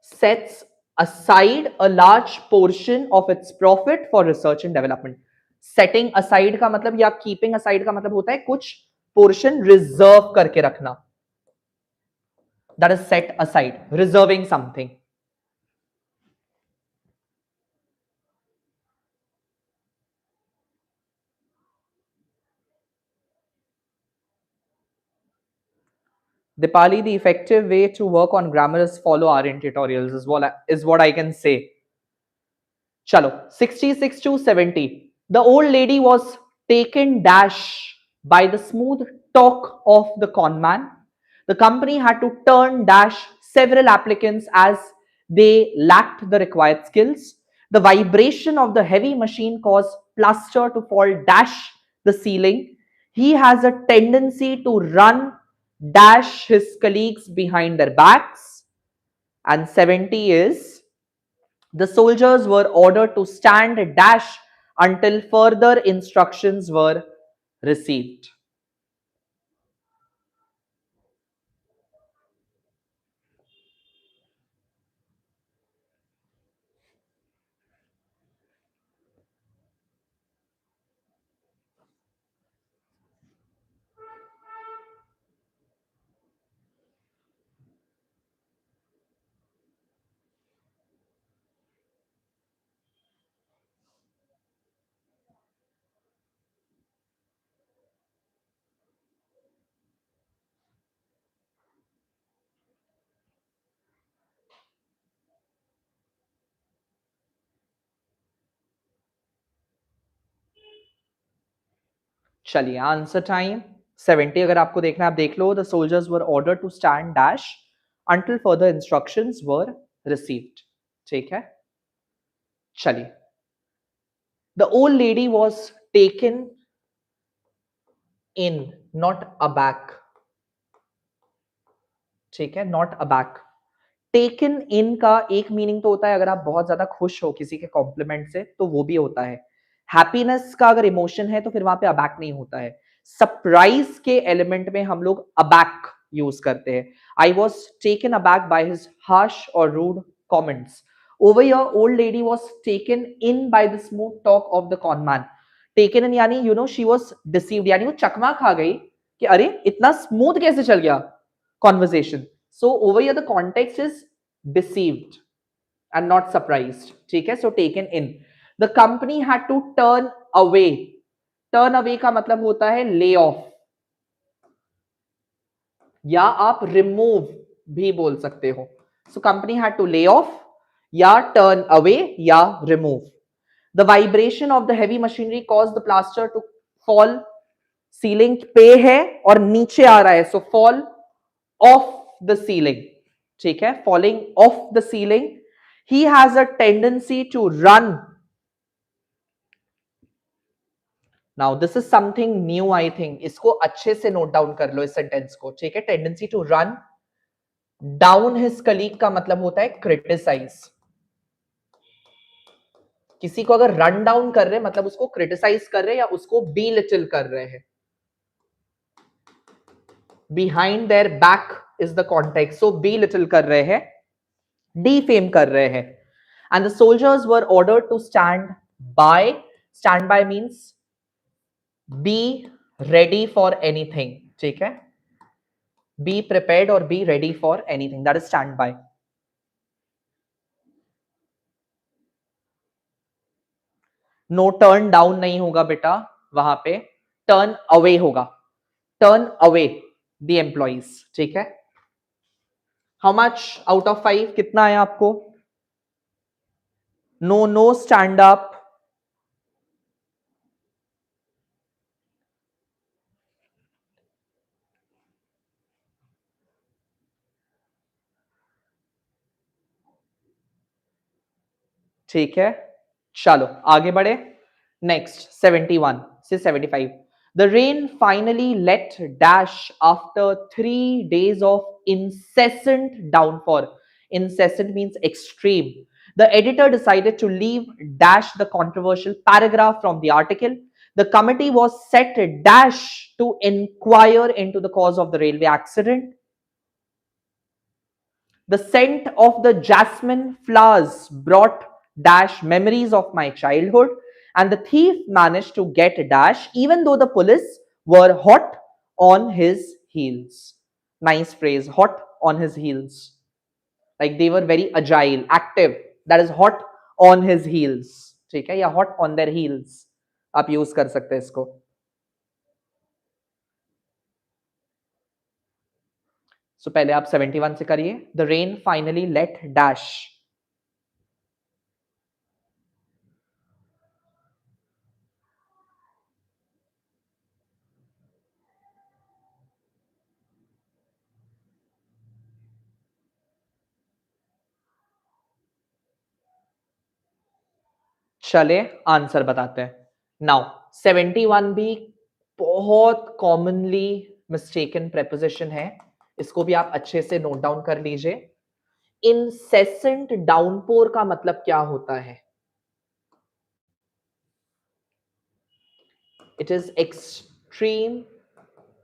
sets aside a large portion of its profit for research and development. Setting aside का मतलब या keeping aside का मतलब होता है कुछ portion reserve करके रखना. That is set aside, reserving something. Dipali, the effective way to work on grammar is follow ARYAN tutorials is what I can say. Chalo, 66 to 70. The old lady was taken dash by the smooth talk of the conman. The company had to turn dash several applicants as they lacked the required skills. The vibration of the heavy machine caused Plaster to fall dash the ceiling. He has a tendency to run dash his colleagues behind their backs. And 70 is the soldiers were ordered to stand dash until further instructions were received. चलिए, answer time. 70 अगर आपको देखना है आप देख लो. The soldiers were order to stand dash until further instructions were received. ठीक है? चलिए. The old lady was taken in not aback, ठीक है, नॉट अबैक। टेकन इन का एक मीनिंग तो होता है अगर आप बहुत ज्यादा खुश हो किसी के कॉम्प्लीमेंट से तो वो भी होता है। हैप्पीनेस का अगर इमोशन है तो फिर वहां पे अबैक नहीं होता है। सरप्राइज के एलिमेंट में हम लोग अबैक यूज करते हैं। I was taken aback by his harsh और rude comments. Over your old lady was taken in by the smooth talk of the conman. Taken in यानी you know she was deceived, यानी वो चकमा खा गई कि अरे इतना स्मूथ कैसे चल गया conversation. So over here the context is deceived and not surprised. ठीक है, so taken in. The company had to turn away. Turn away का मतलब होता है lay off, या आप remove भी बोल सकते हो. So company had to lay off या turn away या remove. The vibration of the heavy machinery caused the plaster to fall. Ceiling पे है और नीचे आ रहा है, so fall off the ceiling. ठीक है, falling off the ceiling. He has a tendency to run. Now this is something new I think. इसको अच्छे से नोट डाउन कर लो इस सेंटेंस को, ठीक है। Tendency to run down his colleague का मतलब होता है क्रिटिसाइज। किसी को अगर रन डाउन कर रहे हैं मतलब उसको क्रिटिसाइज कर रहे हैं या उसको बी लिटिल कर रहे हैं। Behind there back is the context, so be little कर रहे हैं, डिफेम कर रहे हैं। And the soldiers were ordered to stand by. Stand by means be ready for anything, ठीक है, be prepared or be ready for anything, that is stand by. No turn down नहीं होगा बेटा, वहां पे turn away होगा, turn away the employees, ठीक है। How much out of 5 कितना है आपको? No, no stand up, ठीक है। चलो आगे बढ़े। नेक्स्ट 71 से 75। The rain finally let dash after 3 days of incessant downpour. Incessant means extreme. The editor decided to leave dash the controversial paragraph from the article. The committee was set dash to inquire into the cause of the railway accident. The scent of the jasmine flowers brought dash memories of my childhood, and the thief managed to get dash even though the police were hot on his heels. Nice phrase, hot on his heels. Like they were very agile, active. That is hot on his heels. ठीक है, या hot on their heels आप use कर सकते हैं इसको। सो पहले आप 71 से करिए। The rain finally let dash. चले आंसर बताते हैं। नाउ 71 भी बहुत कॉमनली मिस्टेकन प्रेपोजिशन है, इसको भी आप अच्छे से नोट डाउन कर लीजिए। इनसेसेंट डाउनपोर का मतलब क्या होता है? It is extreme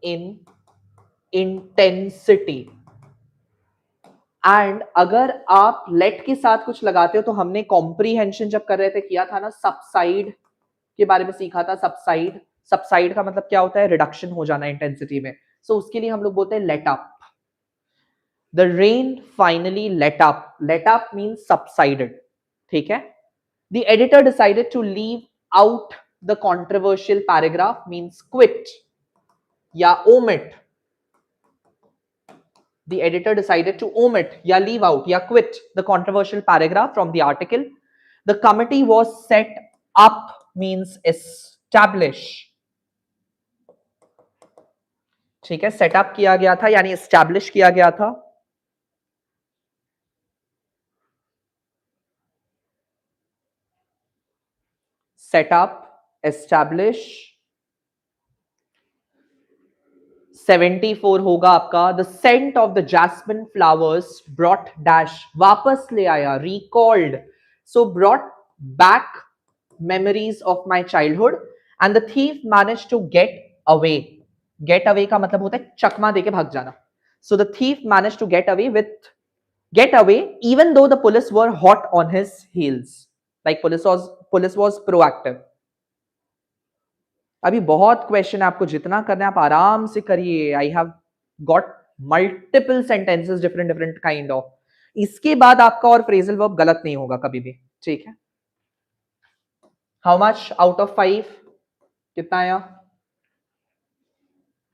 in intensity. And अगर आप लेट के साथ कुछ लगाते हो तो हमने कॉम्प्रीहेंशन जब कर रहे थे किया था ना, सबसाइड के बारे में सीखा था। सबसाइड, सबसाइड का मतलब क्या होता है? रिडक्शन हो जाना इंटेंसिटी में। सो उसके लिए हम लोग बोलते हैं let up. The rain finally let up. Let up means subsided, ठीक है। The editor decided to leave out the controversial paragraph means quit या omit. The editor decided to omit या leave out या quit the controversial paragraph from the article. The committee was set up means establish, ठीक है, setup किया गया था यानी establish किया गया था। सेटअप, एस्टैब्लिश, 74 होगा आपका the scent of the jasmine flowers brought dash वापस ले आया recalled so brought back memories of my childhood and the thief managed to get away का मतलब होता है चकमा देके भाग जाना so the thief managed to get away even though the police were hot on his heels like police was proactive अभी बहुत question है आपको जितना करना है आप आराम से करिए I have got multiple sentences different different kind of इसके बाद आपका और फ्रेजल वर्ब गलत नहीं होगा कभी भी ठीक है हाउ मच आउट ऑफ 5 कितना आया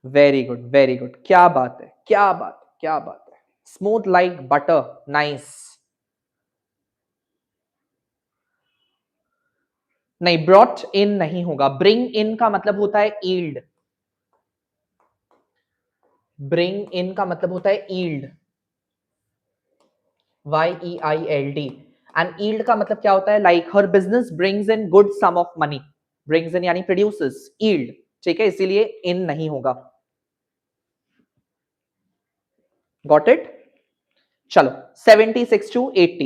वेरी गुड क्या बात है क्या बात है क्या बात है स्मूथ लाइक बटर नाइस नहीं ब्रॉट इन नहीं होगा ब्रिंग इन का मतलब होता है ईल्ड ब्रिंग इन का मतलब होता है ईल्ड YEILD एंड ईल्ड का मतलब क्या होता है like her business brings in good sum of money brings in यानी प्रोड्यूसेस ईल्ड ठीक है इसीलिए इन नहीं होगा गॉट इट चलो 76 to 80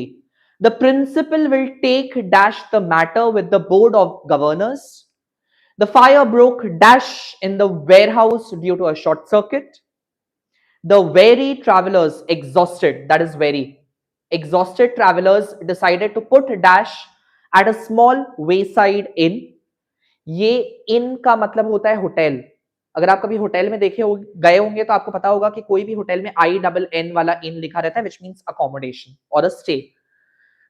the principal will take dash the matter with the board of governors the fire broke dash in the warehouse due to a short circuit the weary travelers exhausted that is very exhausted travelers decided to put dash at a small wayside inn ये इन का मतलब होता है hotel अगर आप कभी hotel में देखे गए होंगे तो आपको पता होगा कि कोई भी होटल में INN वाला इन लिखा रहता है which means accommodation or a stay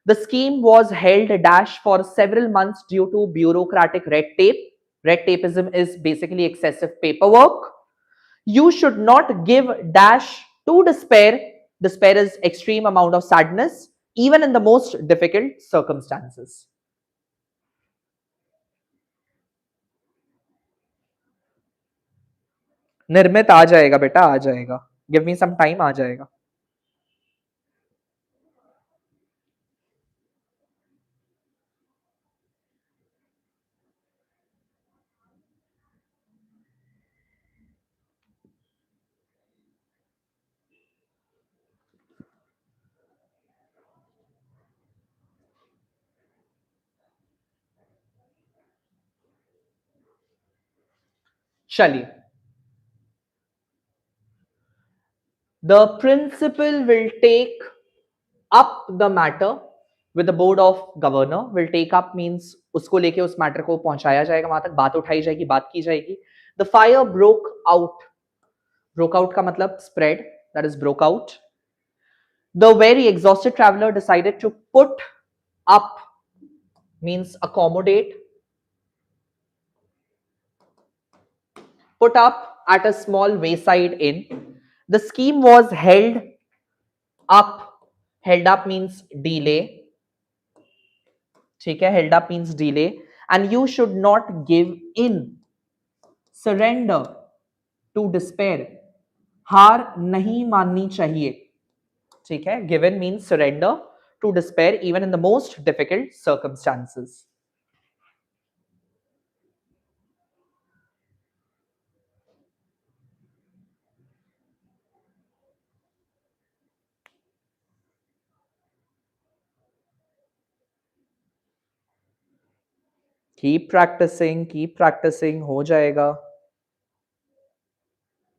the scheme was held dash for several months due to bureaucratic red tapeism is basically excessive paperwork you should not give dash to despair is extreme amount of sadness even in the most difficult circumstances निर्मित आ जाएगा बेटा आ जाएगा give me some time आ जाएगा चलिए the principal will take up the matter with the board of governor will take up means उसको लेके उस मैटर को पहुंचाया जाएगा वहां तक बात उठाई जाएगी बात की जाएगी द फायर ब्रोक आउट का मतलब spread that is broke out the very exhausted traveller decided to put up means accommodate put up at a small wayside inn the scheme was up held up means delay ठीक है held up means delay and you should not give in surrender to despair हार नहीं माननी चाहिए ठीक है given means surrender to despair even in the most difficult circumstances keep practicing हो जाएगा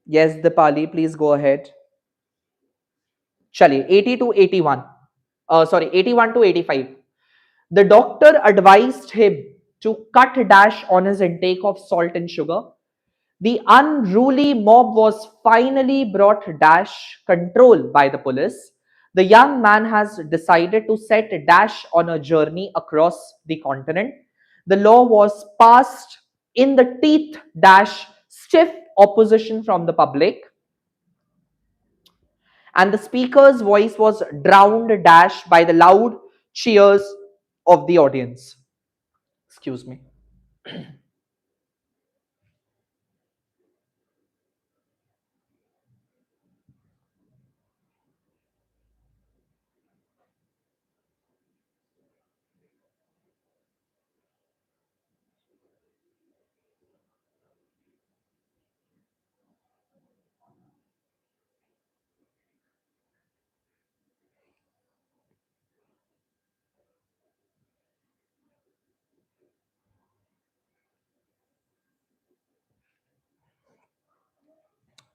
yes Dipali please go ahead चलिए 80 to 81 sorry 81 to 85 the doctor advised him to cut dash on his intake of salt and sugar the unruly mob was finally brought dash control by the police the young man has decided to set dash on a journey across the continent the law was passed in the teeth dash stiff opposition from the public and the speaker's voice was drowned dash by the loud cheers of the audience excuse me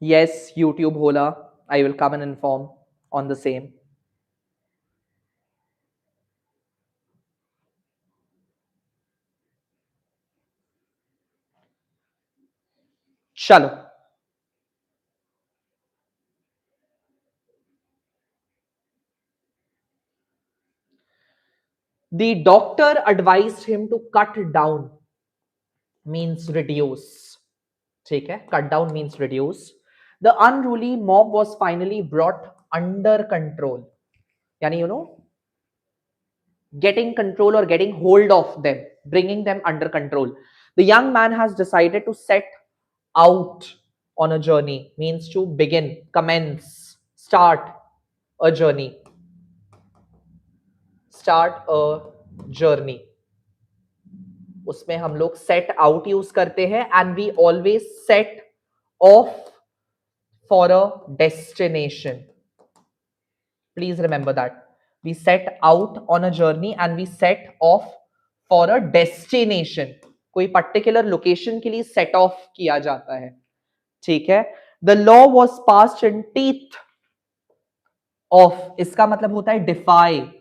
Yes, YouTube Hola. I will come and inform on the same. Chalo. The doctor advised him to cut down, means reduce. ठीक है, cut down means reduce. The unruly mob was finally brought under control. Yani, getting control or getting hold of them, bringing them under control. The young man has decided to set out on a journey, means to begin, commence, start a journey. Start a journey. उसमें हम लोग set out use करते हैं and we always set off for a destination. Please remember that. We set out on a journey and we set off for a destination. कोई particular location के लिए set off किया जाता है. ठीक है. The law was passed in teeth of. इसका मतलब होता है defy,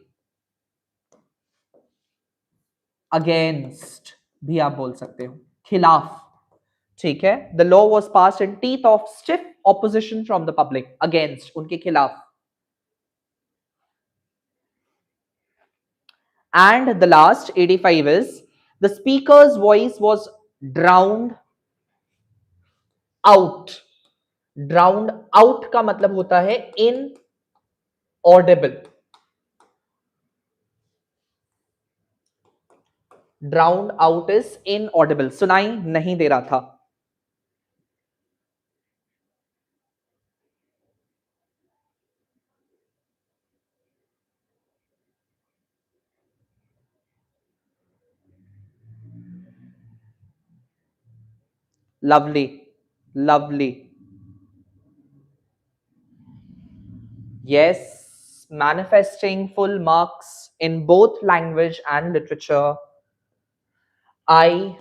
against भी आप बोल सकते हो, खिलाफ. ठीक है. The law was passed in teeth of stiff opposition from the public. Against, उनके खिलाफ. And the last 85 is the speaker's voice was drowned out. Drowned out का मतलब होता है inaudible. Drowned out is inaudible. सुनाई नहीं दे रहा था. Lovely. Lovely. Yes, manifesting full marks in both language and literature. I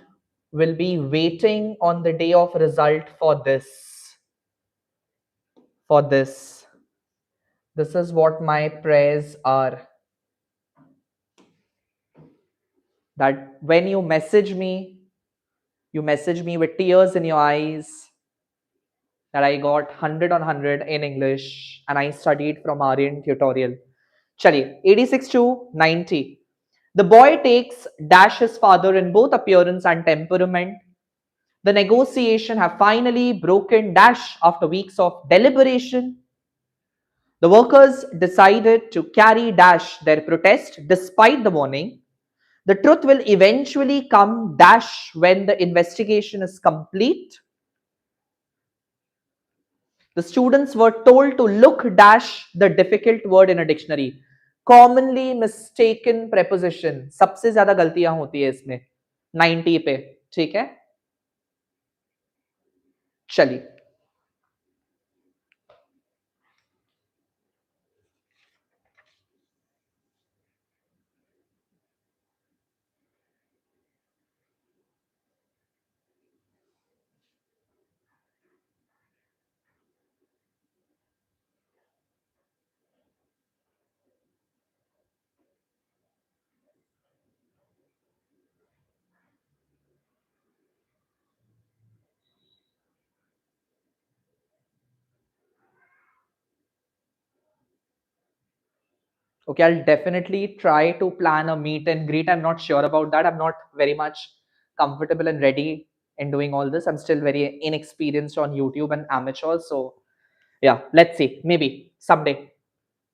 will be waiting on the day of result for this. For this. This is what my prayers are. That when you message me with tears in your eyes that I got 100 on 100 in English and I studied from ARYAN tutorial. Chaliye, 86 to 90. The boy takes dash his father in both appearance and temperament. The negotiation have finally broken dash after weeks of deliberation. The workers decided to carry dash their protest despite the warning. The truth will eventually come dash when the investigation is complete. The students were told to look dash the difficult word in a dictionary. Commonly mistaken preposition. सबसे ज्यादा गलतियां होती है इसमें 90 पे. ठीक है, चलिए. Okay, I'll definitely try to plan a meet and greet. I'm not sure about that. I'm not very much comfortable and ready in doing all this. I'm still very inexperienced on YouTube and amateur. So, yeah, let's see. Maybe someday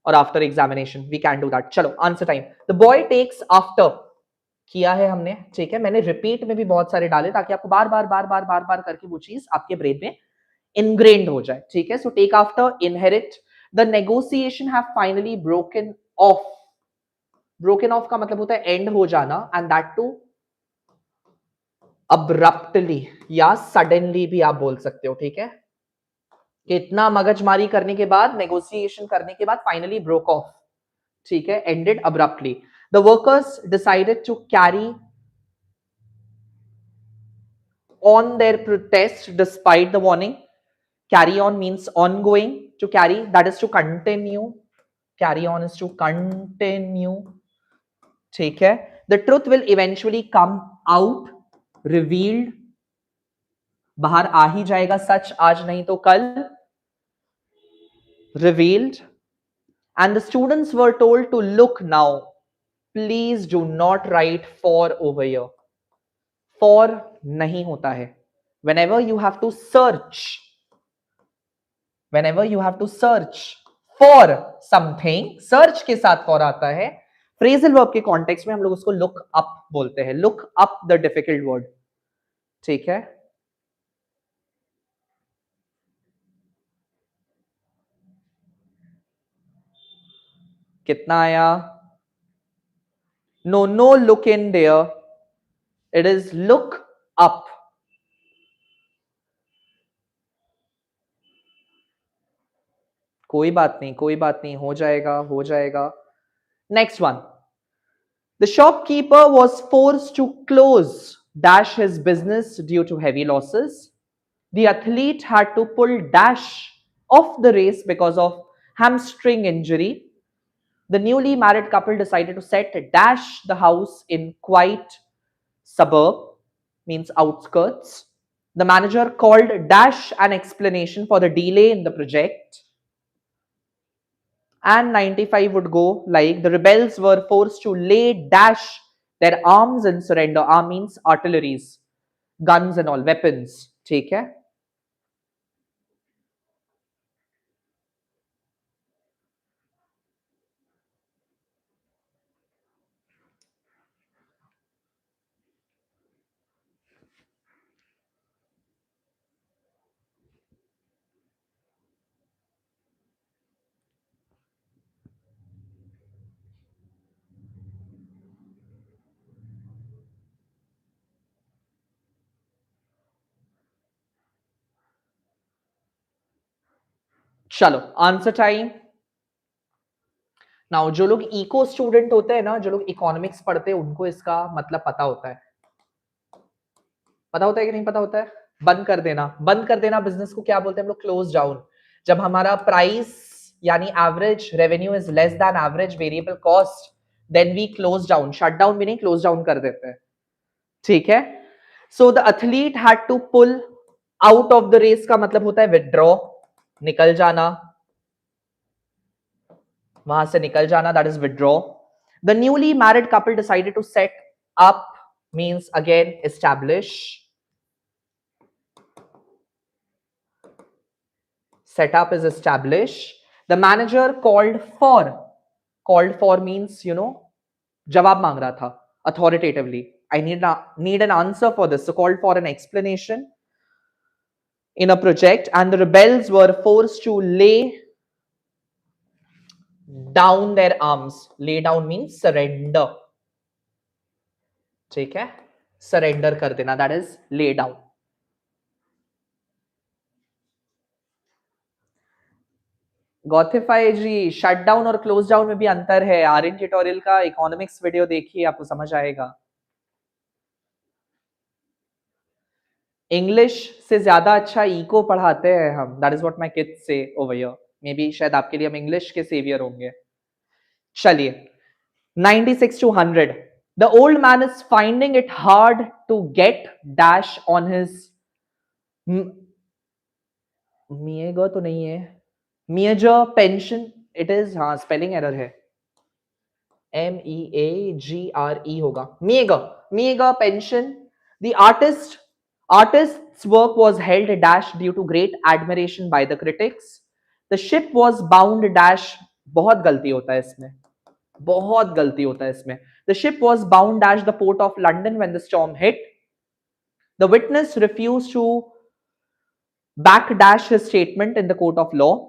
or after examination, we can do that. Chalo, answer time. The boy takes after. किया है हमने, ठीक है. मैंने repeat में भी बहुत सारे डाले ताकि आपको बार बार बार बार बार बार करके वो चीज आपके ब्रेन में इनग्रेन्ड हो जाए. ठीक है. So take after, inherit. The negotiation have finally broken off. Broken off का मतलब होता है एंड हो जाना एंड दैट टू अब्रप्टली या सडनली भी आप बोल सकते हो. ठीक है, कि इतना मगजमारी करने के बाद, नेगोशिएशन करने के बाद फाइनली ब्रोक ऑफ. ठीक है, ended abruptly. The workers decided to carry on their protest despite the warning. Carry on means ongoing. To carry, that is to continue. Carry on is to continue. ठीक है. The truth will eventually come out, revealed. बाहर आ ही जाएगा सच आज नहीं तो कल. Revealed. And the students were told to look now. Please do not write for over here. For नहीं होता है. Whenever you have to search, whenever you have to search for something, search के साथ for आता है. Phrasal verb के context में हम लोग उसको look up बोलते हैं. Look up the difficult word. ठीक है. कितना आया? No, no look in there. It is look up. कोई बात नहीं, कोई बात नहीं, हो जाएगा, हो जाएगा. Next one. The shopkeeper was forced to close dash his business due to heavy losses. The athlete had to pull dash off the race because of hamstring injury. The newly married couple decided to set dash the house in quiet suburb, means outskirts. The manager called dash an explanation for the delay in the project. And 95 would go like the rebels were forced to lay dash their arms and surrender. Arm means artilleries, guns and all, weapons. ठीक है. चलो answer time. Now जो लोग eco student होते हैं ना, जो लोग इकोनॉमिक्स पढ़ते हैं, उनको इसका मतलब पता होता है. पता होता है कि नहीं पता होता है? बंद कर देना. बंद कर देना बिजनेस को क्या बोलते हैं हम लोग? Close down. जब हमारा प्राइस यानी average revenue is less than average variable cost, then we close down. Shut down भी नहीं, क्लोज डाउन कर देते हैं. ठीक है. So the athlete had to pull out of the race का मतलब होता है विथड्रॉ, निकल जाना, वहां से निकल जाना, that is withdraw. The newly married couple decided to set up means again establish. Set up is establish. The manager called for. Called for means, you know, जवाब मांग रहा था authoritatively. I need an answer for this. So called for an explanation in a project, and the rebels were forced to lay down their arms. Lay down means surrender. ठीक है. Surrender कर देना, that is lay down. गॉथिफाई जी, shut down और close down में भी अंतर है. आर्यन ट्यूटोरियल का इकोनॉमिक्स वीडियो देखिए, आपको समझ आएगा. इंग्लिश से ज्यादा अच्छा इको पढ़ाते हैं हम. That is what my kids से ओवर हियर. मे बी शायद आपके लिए हम इंग्लिश के सेवियर होंगे. चलिए 96 to 100. The old man is finding it hard to get dash on his मिएगा तो नहीं है, मिएजर पेंशन. इट इज, हाँ स्पेलिंग एरर है. MEAGRE होगा. मिएगा pension. The artist's work was held dash due to great admiration by the critics. The ship was bound dash. बहुत गलती होता है इसमें, बहुत गलती होता है इसमें. The ship was bound dash the port of London when the storm hit. The witness refused to back dash his statement in the court of law.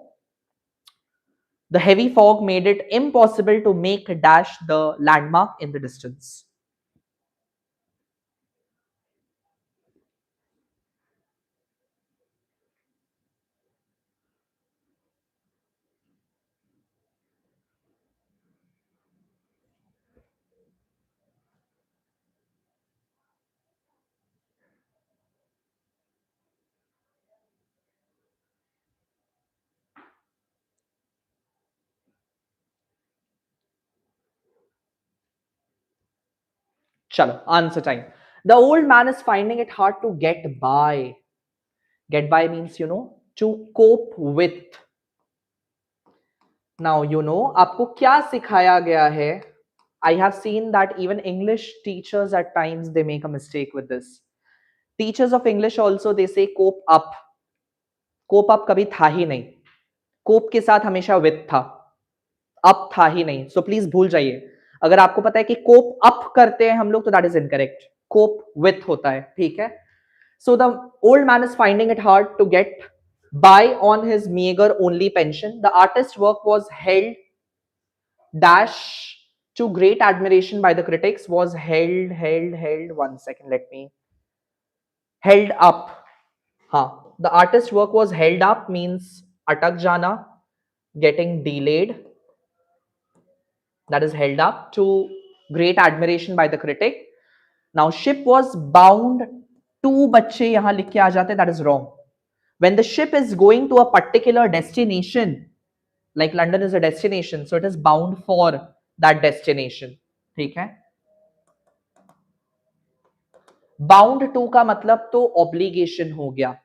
The heavy fog made it impossible to make dash the landmark in the distance. Chalo, answer time. The old man is finding it hard to get by. Get by means, to cope with. Now, आपको क्या सिखाया गया है? I have seen that even English teachers at times they make a mistake with this. Teachers of English also they say cope up. Cope up कभी था ही नहीं. Cope के साथ हमेशा with था. Up था ही नहीं. So please भूल जाइए. अगर आपको पता है कि cope up करते हैं हम लोग तो that is incorrect. Cope with होता है. ठीक है? So the old man is finding it hard to get by on his meager only pension. The artist's work was held dash to great admiration by the critics, was held 1 second, let me held up. The artist's work was held up means atak jana, getting delayed, that is held up to great admiration by the critic. Now ship was bound, two बच्चे यहाँ लिख के आ जाते, that is wrong. When the ship is going to a particular destination, like London is a destination, so it is bound for that destination. ठीक है? Bound to का मतलब तो ऑब्लिगेशन हो गया,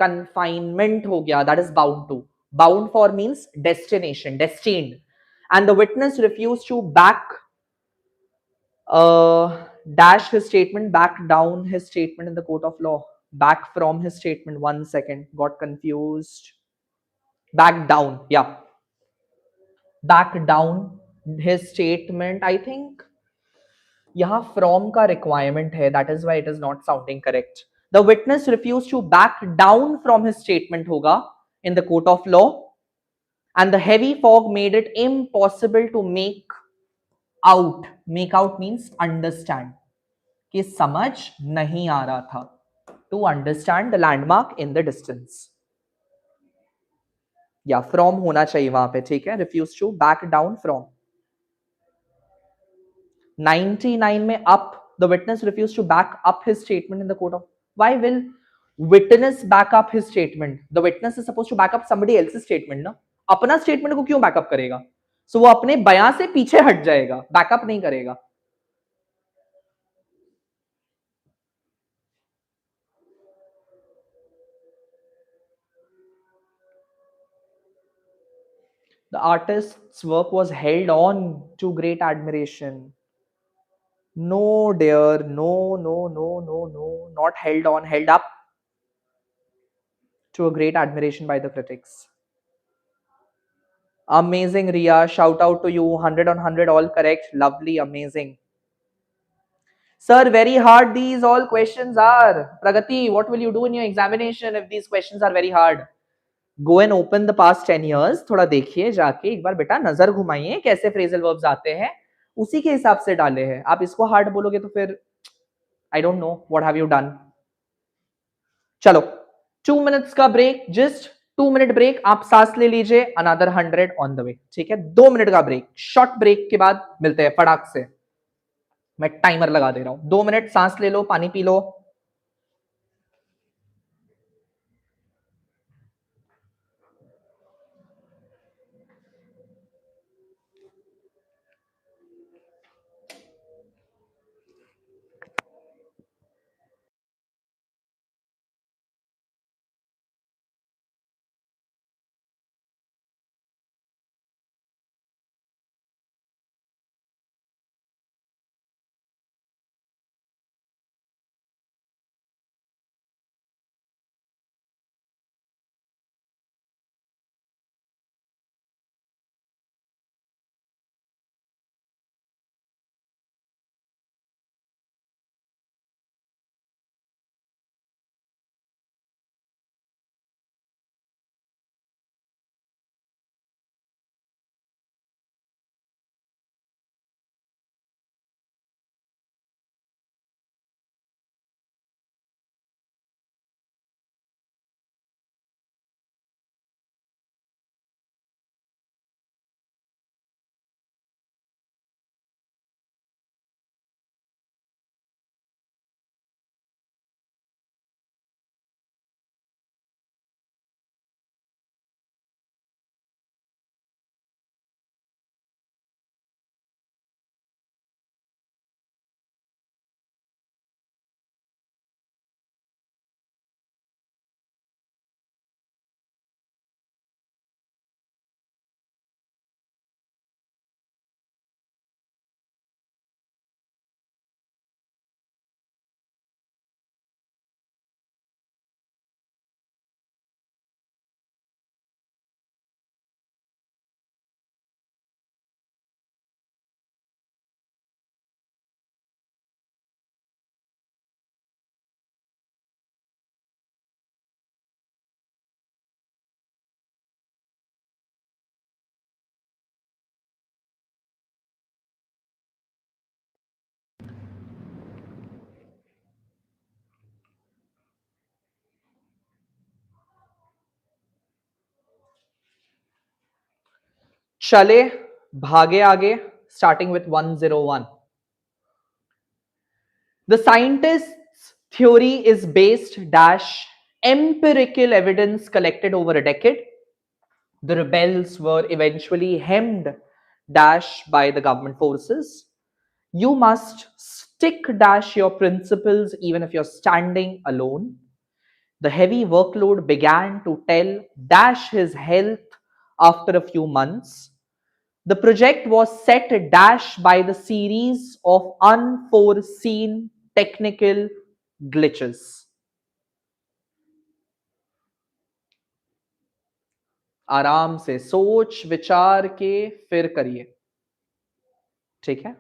confinement हो गया, that is bound to. Bound for means destination, destined. And the witness refused to dash his statement, back down his statement in the court of law. Back from his statement, 1 second, got confused. Back down, yeah. Back down his statement, I think यहाँ from का requirement है, that is why it is not sounding correct. The witness refused to back down from his statement होगा in the court of law, and the heavy fog made it impossible to make out. Make out means understand. कि समझ नहीं आ रहा था. To understand the landmark in the distance. या from होना चाहिए वहां पे, ठीक है? Refused to back down from. 99 में up, the witness refused to back up his statement in the court of. Why will witness back up his statement? The witness is supposed to back up somebody else's statement ना. अपना statement को क्यों backup करेगा? So वो अपने बयां से पीछे हट जाएगा, बैकअप नहीं करेगा. The artist's work was held on to great admiration. No, dear, no, not held on, held up to a great admiration by the critics. Amazing, Ria. Shout out to you. 100 on 100, all correct. Lovely, amazing. Sir, very hard these all questions are. Pragati, what will you do in your examination if these questions are very hard? Go and open the past 10 years. थोड़ा देखिए जाके एक बार बेटा नजर घुमाइए कैसे phrasal verbs आते हैं, उसी के हिसाब से डाले हैं. आप इसको हार्ड बोलोगे तो फिर I don't know what have you done. चलो 2 minutes का ब्रेक, जस्ट 2 minute ब्रेक. आप सांस ले लीजिए, अनदर 100 ऑन द वे. ठीक है, 2 मिनट का ब्रेक. शॉर्ट ब्रेक के बाद मिलते हैं फटाक से. मैं टाइमर लगा दे रहा हूं. 2 मिनट सांस ले लो, पानी पी लो. चले भागे आगे, starting with 101. The scientist's theory is based dash empirical evidence collected over a decade. The rebels were eventually hemmed dash by the government forces. You must stick dash your principles even if you're standing alone. The heavy workload began to tell dash his health after a few months. The project was set dash by the series of unforeseen technical glitches. आराम से सोच विचार के फिर करिए, ठीक है?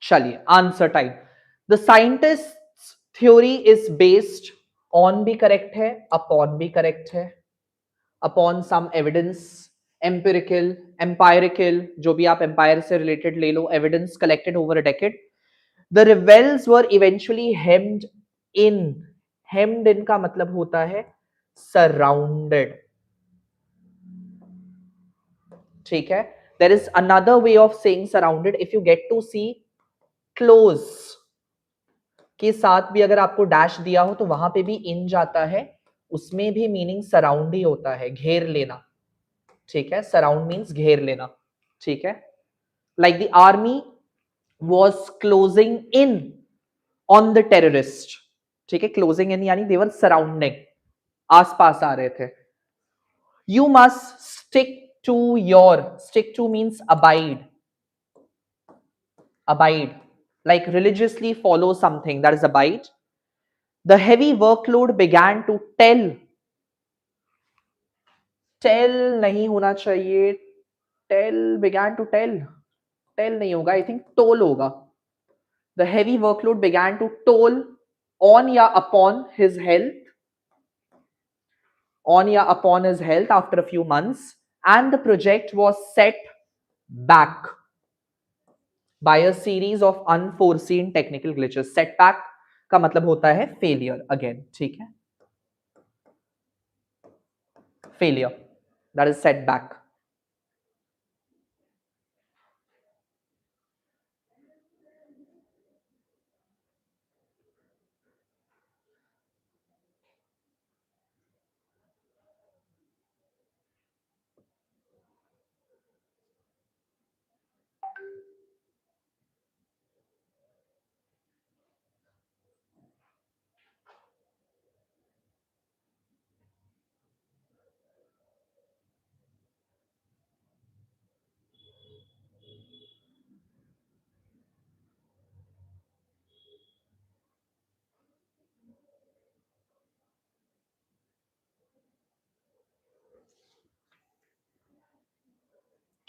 चलिए answer time. The scientist theory is based on भी करेक्ट है, अपॉन भी करेक्ट है, upon some evidence, empirical, empirical, जो भी आप एम्पायर से रिलेटेड ले लो, evidence collected over a decade. The rebels were eventually hemmed in. Hemmed in का मतलब होता है सराउंडेड, ठीक है? There is another way of saying surrounded. If you get to see close के साथ भी अगर आपको डैश दिया हो तो वहां पे भी इन जाता है, उसमें भी मीनिंग सराउंड ही होता है, घेर लेना, ठीक है? सराउंड मीन्स घेर लेना, ठीक है? Like the army was closing in on the terrorist, ठीक है? क्लोजिंग इन यानी देवर सराउंडिंग, आसपास आ रहे थे. You must stick to your, stick to means abide, abide, like religiously follow something, that is abide. The heavy workload began to tell नहीं होना चाहिए, tell began to tell नहीं होगा, I think toll होगा. The heavy workload began to toll on या upon his health, on या upon his health after a few months, and the project was set back by a series of unforeseen technical glitches. Setback का मतलब होता है failure again, ठीक है? Failure, that is setback.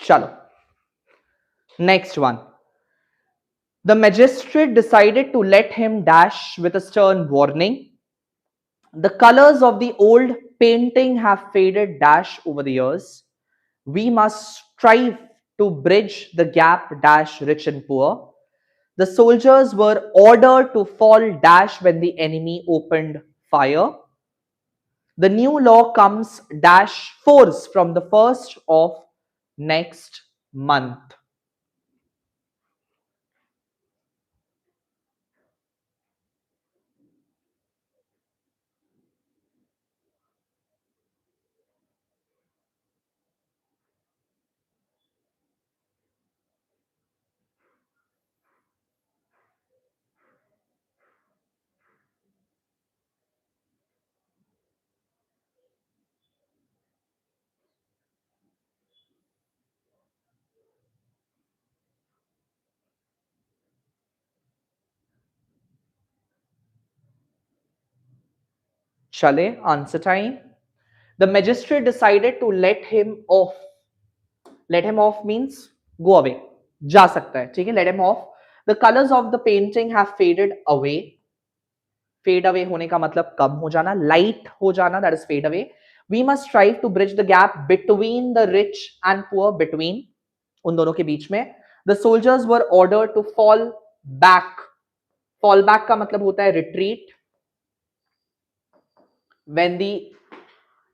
चलो next one. The magistrate decided to let him dash with a stern warning. The colors of the old painting have faded dash over the years. We must strive to bridge the gap dash rich and poor. The soldiers were ordered to fall dash when the enemy opened fire. The new law comes dash force from the 1st of next month. Chale, answer time. The magistrate decided to let him off. Let him off means go away. जा सकता है, ठीक है? Let him off. The colors of the painting have faded away. Fade away होने का मतलब कम हो जाना, light हो जाना, that is fade away. We must strive to bridge the gap between the rich and poor, between उन दोनों के बीच में. The soldiers were ordered to fall back. Fall back का मतलब होता है retreat. When the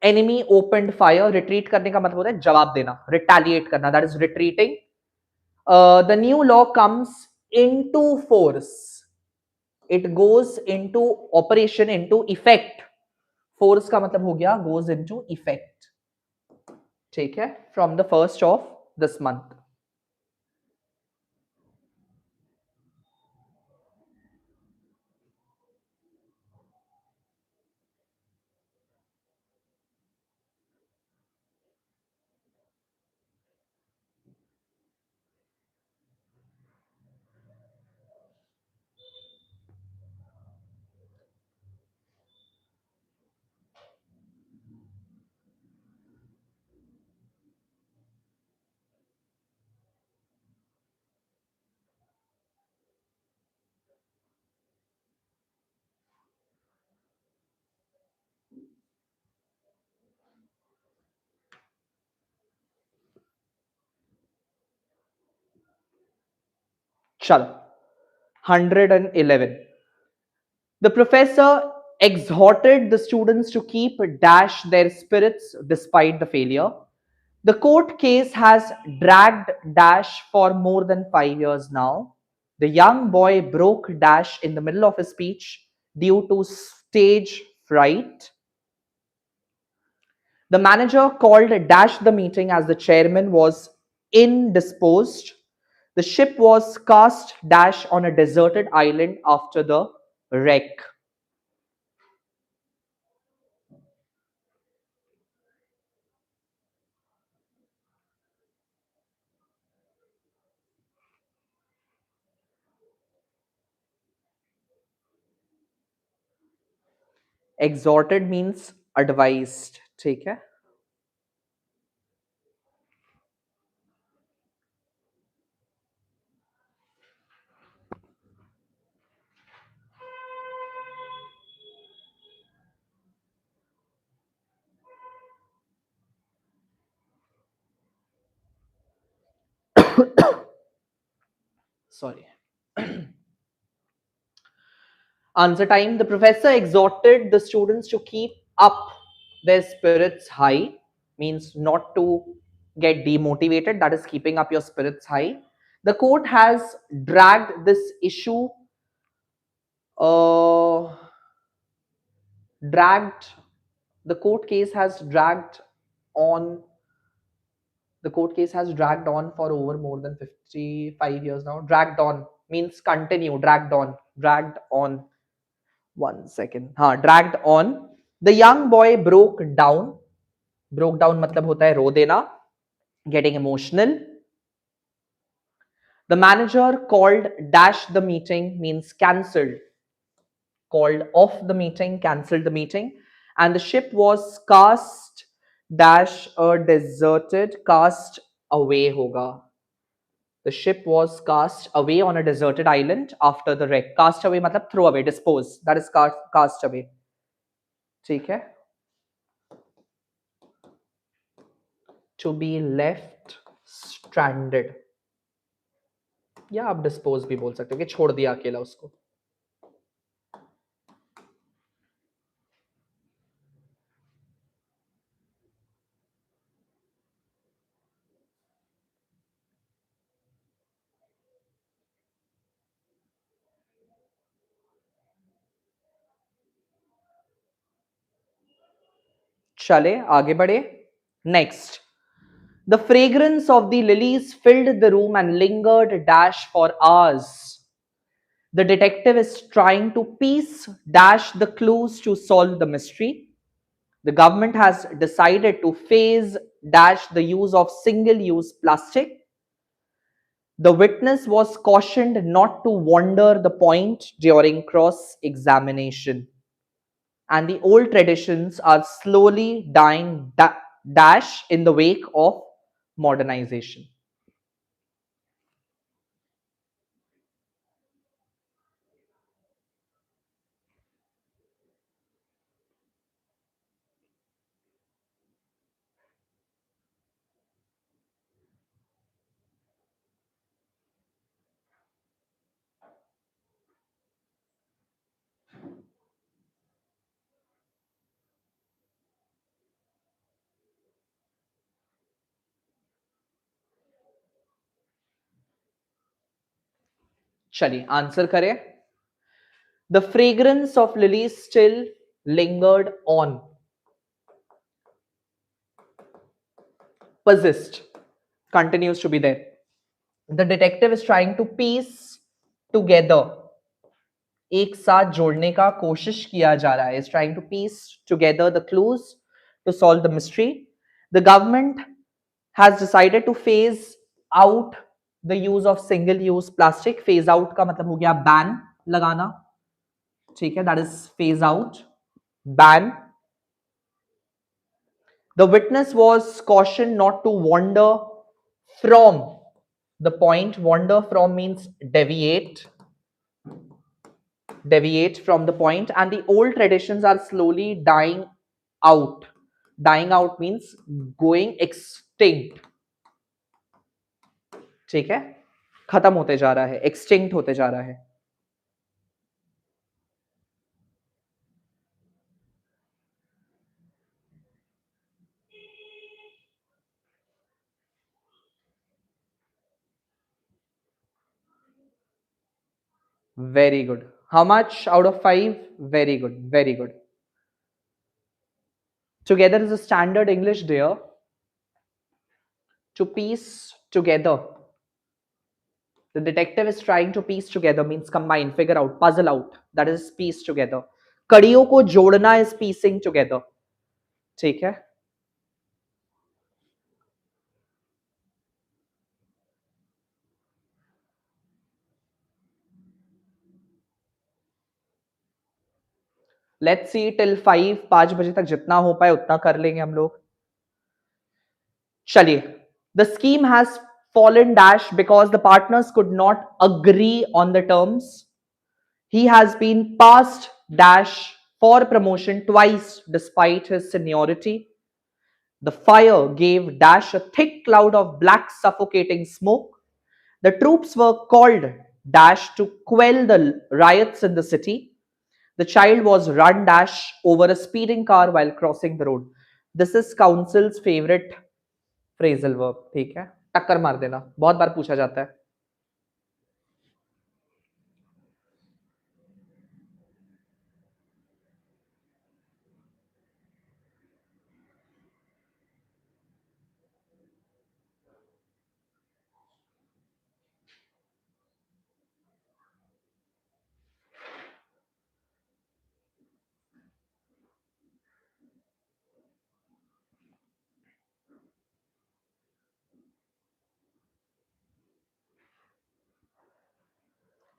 enemy opened fire, retreat करने का मतलब होता है जवाब देना, retaliate करना, that is retreating. The new law comes into force. It goes into operation, into effect. Force का मतलब हो गया goes into effect. ठीक है? From the 1st of this month. चलो 111. The professor exhorted the students to keep dash their spirits despite the failure. The court case has dragged dash for more than 5 years now. The young boy broke dash in the middle of his speech due to stage fright. The manager called dash the meeting as the chairman was indisposed. The ship was cast dash on a deserted island after the wreck. Exhorted means advised. ठीक है? Sorry. Answer time. The professor exhorted the students to keep up their spirits high, means not to get demotivated, that is keeping up your spirits high. The court has dragged this issue, dragged, the court case has dragged on, the court case has dragged on for over more than 55 years now. Dragged on means continue, dragged on, dragged on. 1 second. हाँ, dragged on. The young boy broke down. Broke down मतलब होता है रो देना, getting emotional. The manager called dash the meeting means cancelled. Called off the meeting, cancelled the meeting. And the ship was cast dash a deserted, cast away होगा. The ship was cast away on a deserted island after the wreck. Cast away मतलब throw away, dispose. That is cast away. ठीक है? To be left stranded. या आप dispose भी बोल सकते हो कि छोड़ दिया अकेला उसको. चले आगे बढ़े. Next. The fragrance of the lilies filled the room and lingered dash for hours. The detective is trying to piece dash the clues to solve the mystery. The government has decided to phase dash the use of single-use plastic. The witness was cautioned not to wander the point during cross-examination. and the old traditions are slowly dying dash in the wake of modernization. चलिए answer करें. The fragrance of lilies still lingered on. Persist. Continues to be there. The detective is trying to piece together. एक साथ जोड़ने का कोशिश किया जा रहा है. Is trying to piece together the clues to solve the mystery. The government has decided to phase out the use of single use plastic. Phase out का मतलब हो गया ban लगाना. ठीक है, that is phase out, ban. The witness was cautioned not to wander from the point. Wander from means deviate. Deviate from the point, and the old traditions are slowly dying out. Dying out means going extinct. ठीक है, खत्म होते जा रहा है, extinct होते जा रहा है. Very good. How much out of 5? Very good, very good. Together is a standard English, dear. To piece together. The detective is trying to piece together means combine, figure out, puzzle out. That is piece together. कड़ियों को जोड़ना is piecing together. ठीक है. Let's see till 5 बजे तक जितना हो पाए उतना कर लेंगे हम लोग. चलिए. The scheme has fallen dash because the partners could not agree on the terms. He has been passed dash for promotion twice despite his seniority. The fire gave dash a thick cloud of black suffocating smoke. The troops were called dash to quell the riots in the city. The child was run dash over a speeding car while crossing the road. This is council's favorite phrasal verb. ठीक है, टक्कर मार देना, बहुत बार पूछा जाता है.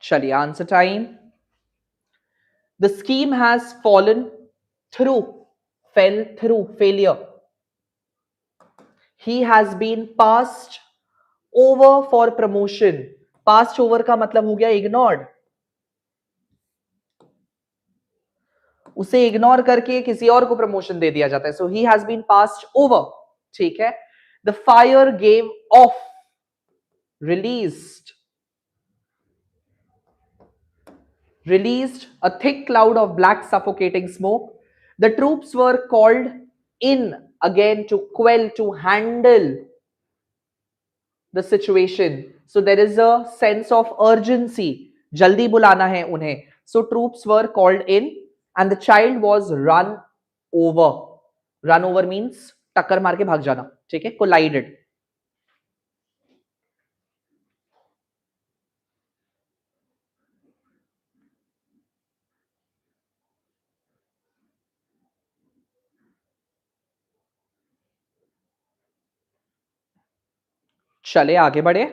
चलिए answer time. The scheme has fallen through, fell through, failure. He has been passed over for promotion. Passed over का मतलब हो गया ignored. उसे इग्नोर करके किसी और को प्रमोशन दे दिया जाता है. So he has been passed over. ठीक है. The fire gave off, released a thick cloud of black suffocating smoke. The troops were called in again to quell, to handle the situation. So there is a sense of urgency. Jaldi bulana hai unhe. So troops were called in and the child was run over. Run over means टक्कर मार के भाग जाना. ठीक है, collided. चले आगे बढ़े.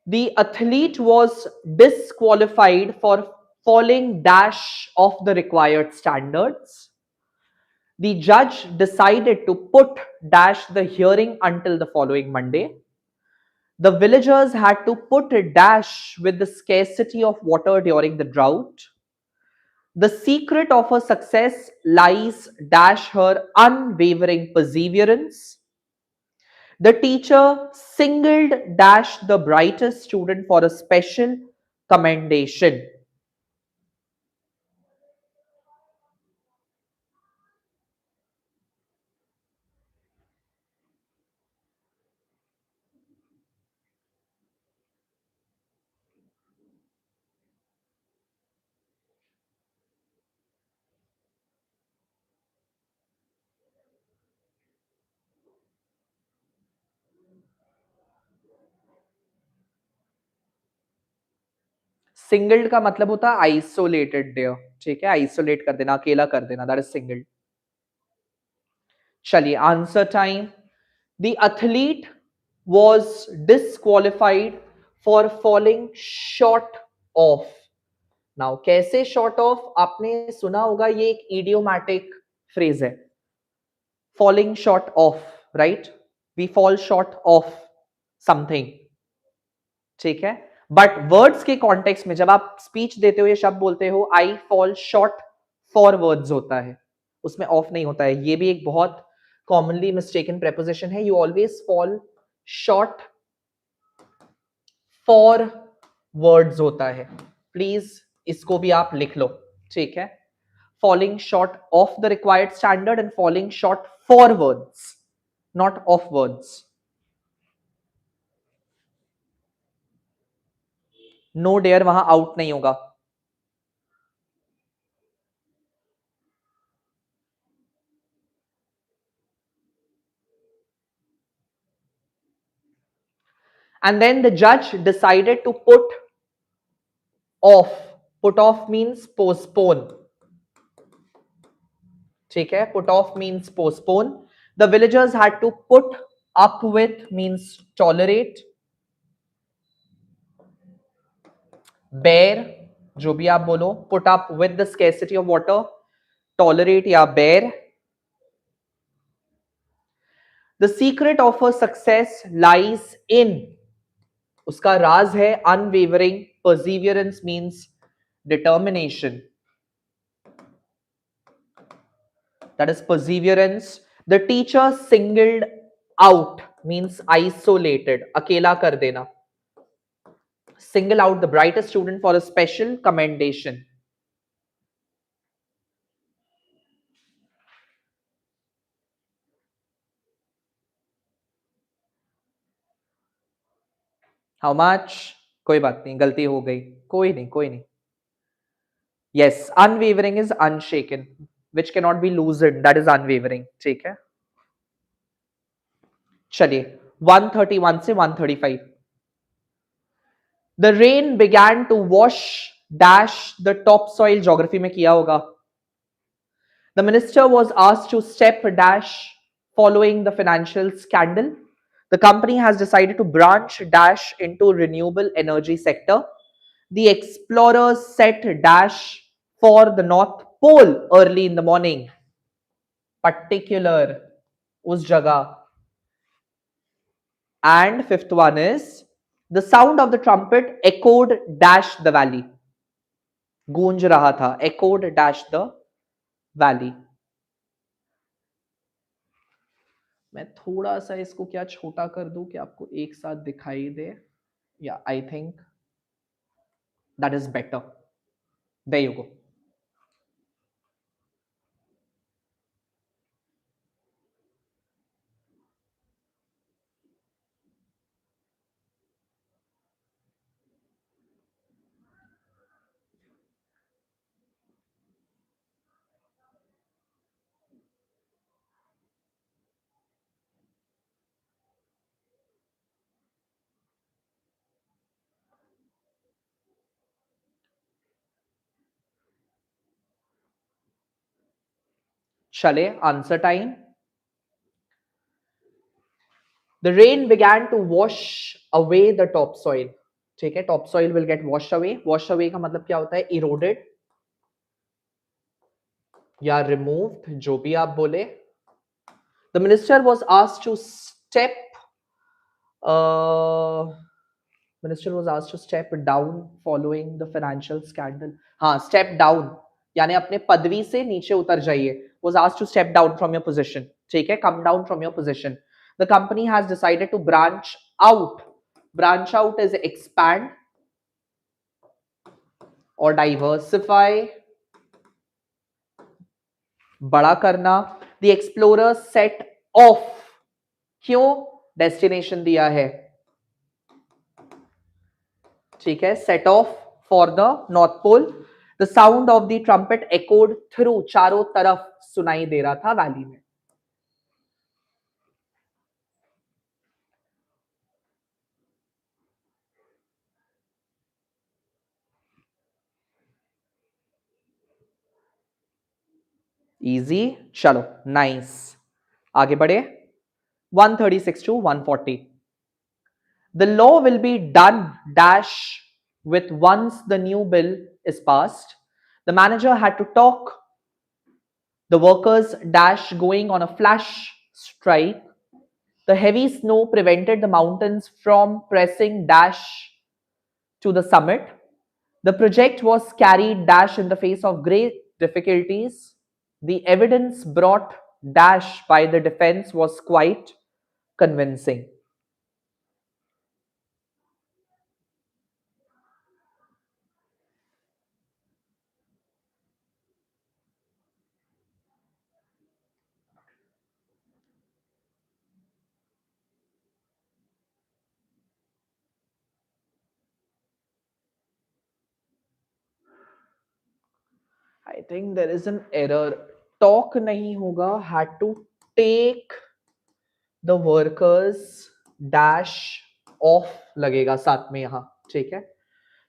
The athlete was disqualified for falling dash of the required standards. The judge decided to put dash the hearing until the following Monday. The villagers had to put a dash with the scarcity of water during the drought. The secret of her success lies dash her unwavering perseverance. The teacher singled dash the brightest student for a special commendation. Singled का मतलब होता है isolated there, ठीक है, isolate कर देना, अकेला कर देना, दैट इज सिंगल्ड. चलिए answer time. The athlete was disqualified for falling short of. Now कैसे short of, आपने सुना होगा, ये एक idiomatic phrase है, falling short of, right? We fall short of something, ठीक है. बट वर्ड्स के कॉन्टेक्स्ट में जब आप स्पीच देते हो, ये शब्द बोलते हो, I fall short for words होता है, उसमें ऑफ नहीं होता है. ये भी एक बहुत कॉमनली मिस्टेकन प्रेपोजिशन है. You always fall short for words होता है. प्लीज इसको भी आप लिख लो, ठीक है. Falling short of the required standard and falling short for words, not of words. No dare वहां आउट नहीं होगा. And then the judge decided to put off. Put off means postpone. ठीक है, put off means postpone. The villagers had to put up with means tolerate. Bear, जो भी आप बोलो, put up with the scarcity of water, tolerate या bear. The secret of her success lies in, उसका राज है unwavering. Perseverance means determination. That is perseverance. The teacher singled out means isolated, अकेला कर देना. Single out the brightest student for a special commendation. How much? कोई बात नहीं, गलती हो गई, कोई नहीं, कोई नहीं. Yes, unwavering is unshaken, which cannot be loosened. That is unwavering. ठीक है. चलिए 131 से 135. The rain began to wash dash the topsoil. Geography में किया होगा. The minister was asked to step dash following the financial scandal. The company has decided to branch dash into renewable energy sector. The explorers set dash for the North Pole early in the morning. Particular, us jagah. And fifth one is, the sound of the trumpet echoed dash the valley. गूंज रहा था, echoed dash the valley. मैं थोड़ा सा इसको क्या छोटा कर दूं कि आपको एक साथ दिखाई दे. या I think that is better. There you go. चले answer time. The rain began to wash away the topsoil. ठीक है, top soil will get wash away. Wash away का मतलब क्या होता है? इरोडेड या रिमूव्ड, जो भी आप बोले. The minister was asked to step minister was asked to step down following the financial scandal. हाँ, स्टेप डाउन यानी अपने पदवी से नीचे उतर जाइए. Was asked to step down from your position. ठीक है, come down from your position. The company has decided to branch out. Branch out is expand और डाइवर्सिफाई, बड़ा करना. The explorer set off. क्यों डेस्टिनेशन दिया है? ठीक है, set off for the north pole. The sound of the trumpet echoed through. चारों तरफ सुनाई दे रहा था वैली में. इजी. चलो नाइस, आगे बढ़े. 136 to 140. The law will be done dash with once the new bill is passed. The manager had to talk the workers dash going on a flash strike. The heavy snow prevented the mountains from pressing dash to the summit. The project was carried dash in the face of great difficulties. The evidence brought dash by the defense was quite convincing. I think there is an error. Talk नहीं होगा, had to take the workers dash off लगेगा साथ में यहाँ. ठीक है,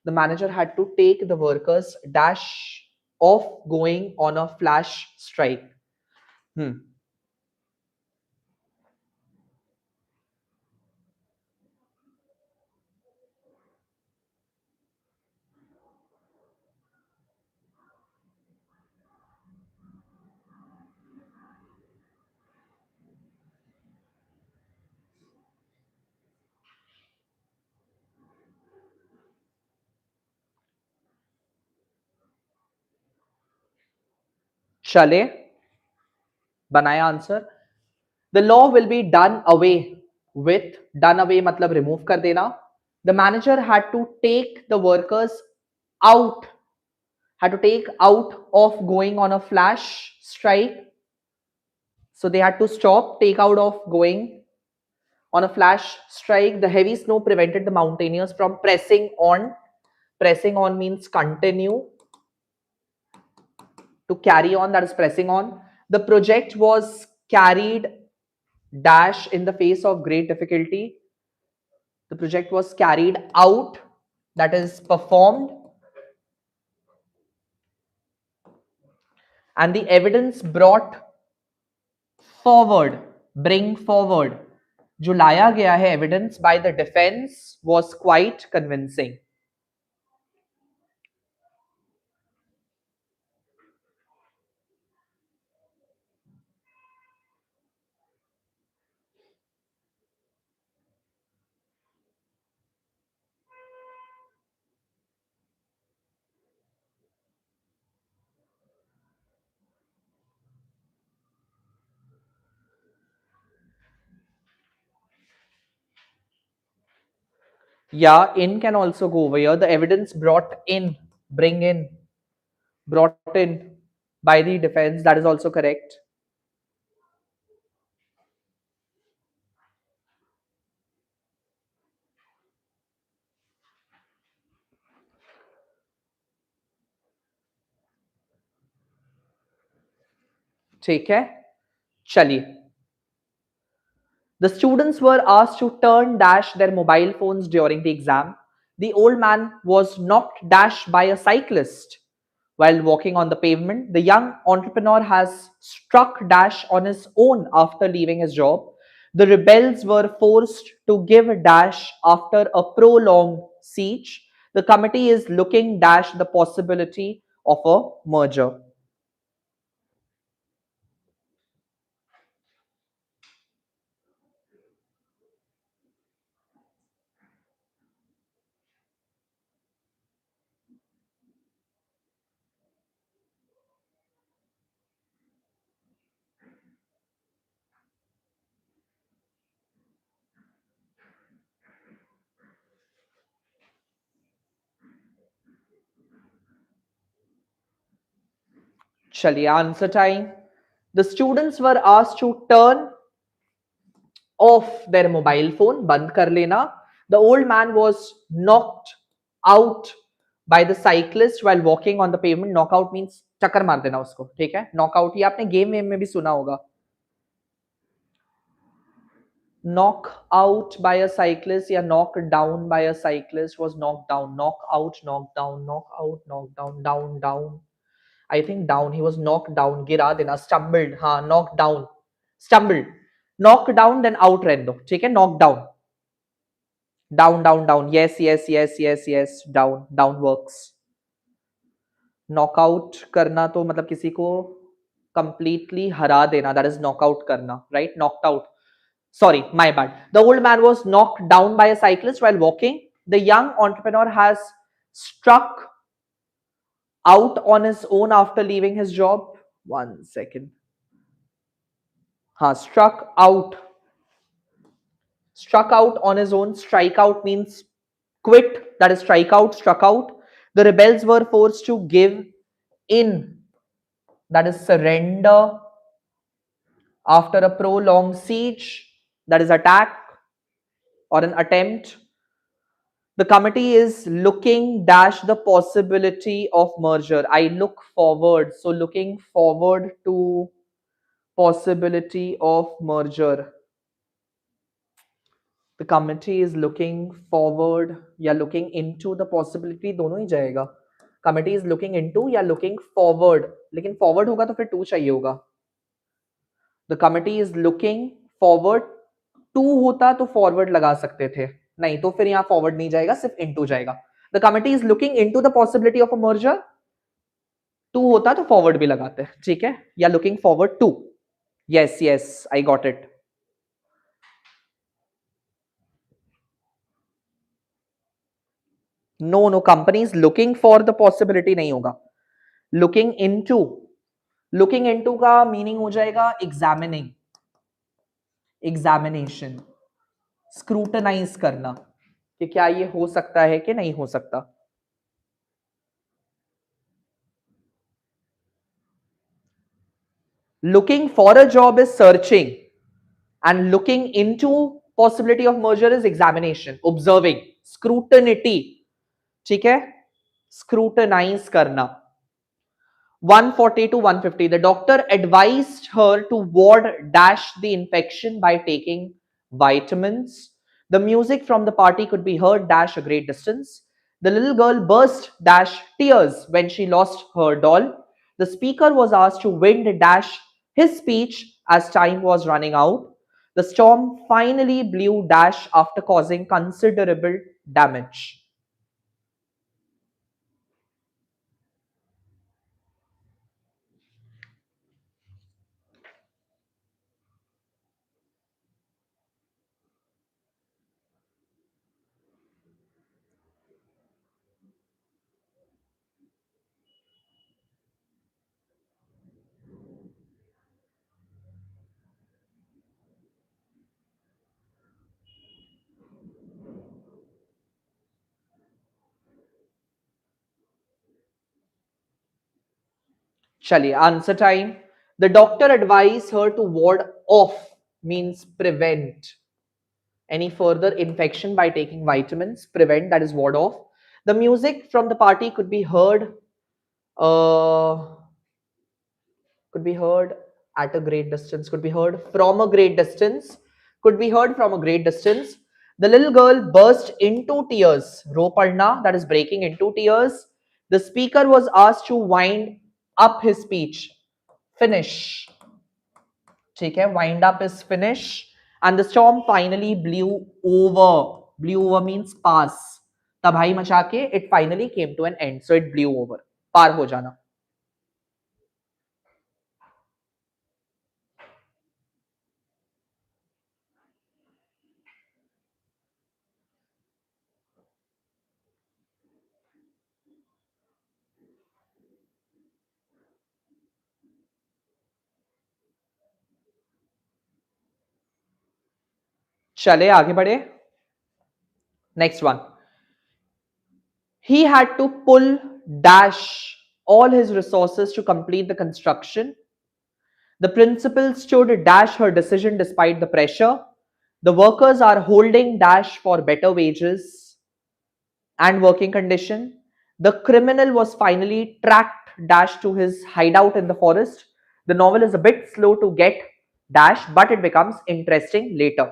the manager had to take the workers dash off going on a flash strike. चले, बनाया answer. The law will be done away with. Done away मतलब remove कर देना. The manager had to take the workers out. Had to take out of going on a flash strike. So they had to stop, take out of going on a flash strike. The heavy snow prevented the mountaineers from pressing on. Pressing on means continue. To carry on, that is pressing on. The project was carried dash in the face of great difficulty. The project was carried out, that is performed. And the evidence brought forward, bring forward, जो लाया गया है evidence by the defense was quite convincing. Yeah, in can also go over here. The evidence brought in, bring in, brought in by the defense, that is also correct. ठीक है, चलिए. The students were asked to turn dash their mobile phones during the exam. The old man was knocked dash by a cyclist while walking on the pavement. The young entrepreneur has struck dash on his own after leaving his job. The rebels were forced to give dash after a prolonged siege. The committee is looking dash the possibility of a merger. Chaliye, answer time. The students were asked to turn off their mobile phone, band kar lena. The old man was knocked out by the cyclist while walking on the pavement. Knockout means चक्कर मार देना उसको, ठीक है. Knockout ये आपने game में भी सुना होगा. Knock out by a cyclist या knock down by a cyclist was knocked down. Knock out, knock down, knock out, knock down, down, down. I think down. He was knocked down. गिरा देना. Stumbled. हाँ, knocked down. Stumbled. Knock down then out रहने दो, ठीक है. Knock down. Down, down, down. Yes, yes, yes, yes, yes. Down, down works. Knockout करना तो मतलब किसी को completely हरा देना. That is knockout करना, right? Knocked out. Sorry, my bad. The old man was knocked down by a cyclist while walking. The young entrepreneur has struck out on his own after leaving his job. 1 second. Struck out. Struck out on his own. Strike out means quit. That is strike out, struck out. The rebels were forced to give in. That is surrender after a prolonged siege. That is attack or an attempt. The committee is looking dash the possibility of merger. I look forward. So looking forward to possibility of merger. The committee is looking forward या looking into the possibility, दोनों ही जाएगा. Committee is looking into या looking forward, लेकिन forward होगा तो फिर to चाहिए होगा. The committee is looking forward to होता तो forward लगा सकते थे, नहीं तो फिर यहाँ forward नहीं जाएगा, सिर्फ into जाएगा. The committee is looking into the possibility of a merger. To होता तो forward भी लगाते, ठीक है, या looking forward to. Yes, yes, I got it. No, company is looking for the possibility नहीं होगा. Looking into का मीनिंग हो जाएगा एग्जामिनिंग, एग्जामिनेशन, स्क्रूटनाइज करना कि क्या ये हो सकता है कि नहीं हो सकता. Looking for a job is searching and looking into possibility of merger is examination, observing, scrutiny, ठीक है, scrutinize करना. 140 to 150. The doctor advised her to ward dash the infection by taking vitamins. The music from the party could be heard dash a great distance. The little girl burst dash tears when she lost her doll. The speaker was asked to wind dash his speech as time was running out. The storm finally blew dash after causing considerable damage. Chaliye, answer time. The doctor advised her to ward off means prevent any further infection by taking vitamins. Prevent, that is ward off. The music from the party could be heard at a great distance, could be heard from a great distance, could be heard from a great distance. The little girl burst into tears. Ro padna, that is breaking into tears. The speaker was asked to wind up his speech. Finish. ठीक है, wind up is finish. And the storm finally blew over. Blew over means pass. तबाही मचा के it finally came to an end, so it blew over, पार हो जाना. चले आगे बढ़े. Next one. He had to pull dash all his resources to complete the construction. The principal stood dash her decision despite the pressure. The workers are holding dash for better wages and working condition. The criminal was finally tracked dash to his hideout in the forest. The novel is a bit slow to get dash, but it becomes interesting later.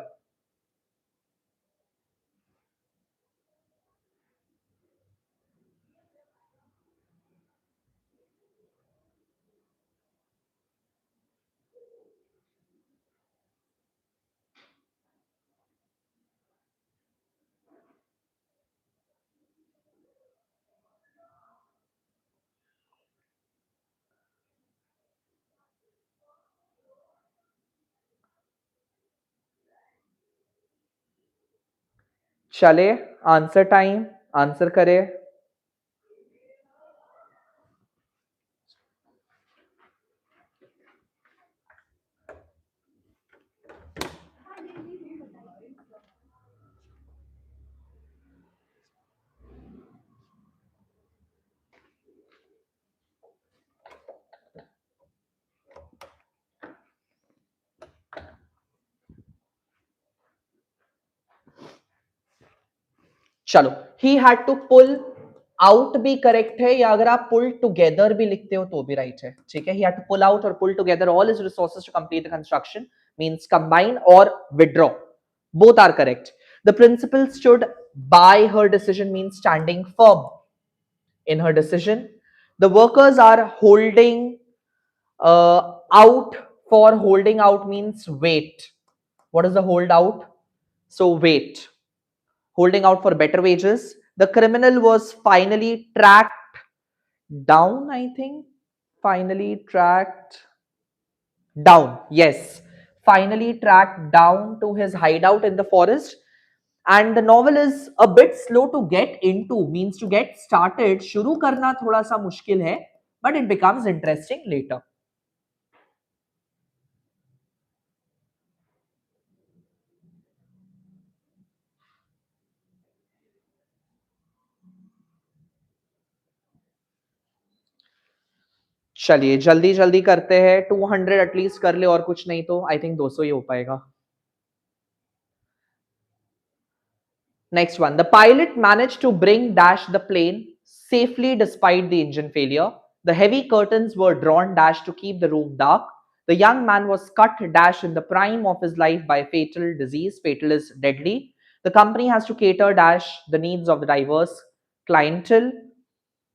चले answer time, answer करे. चलो, he had to pull out भी correct है, या अगर आप pull together भी लिखते हो तो भी राइट है. ठीक है, he had to pull out और pull together all his resources to complete the construction means combine or withdraw. Both are correct. The principal stood by her decision means standing firm in her decision. The workers are holding out. For holding out means wait. What is the hold out? So wait. Holding out for better wages. The criminal was finally tracked down, I think. Finally tracked down. Yes. Finally tracked down to his hideout in the forest. And the novel is a bit slow to get into, means to get started. शुरू करना थोड़ा सा मुश्किल है, but it becomes interesting later. चलिए जल्दी जल्दी करते हैं. 200 एटलीस्ट कर ले, और कुछ नहीं तो आई थिंक 200 ही हो पाएगा. Next one. The pilot managed to bring dash the plane safely despite the engine failure. The heavy curtains were drawn dash to keep the room dark. The young man was cut dash in the prime of his life by fatal disease. Fatal is deadly. The company has to cater dash the needs of the diverse clientele.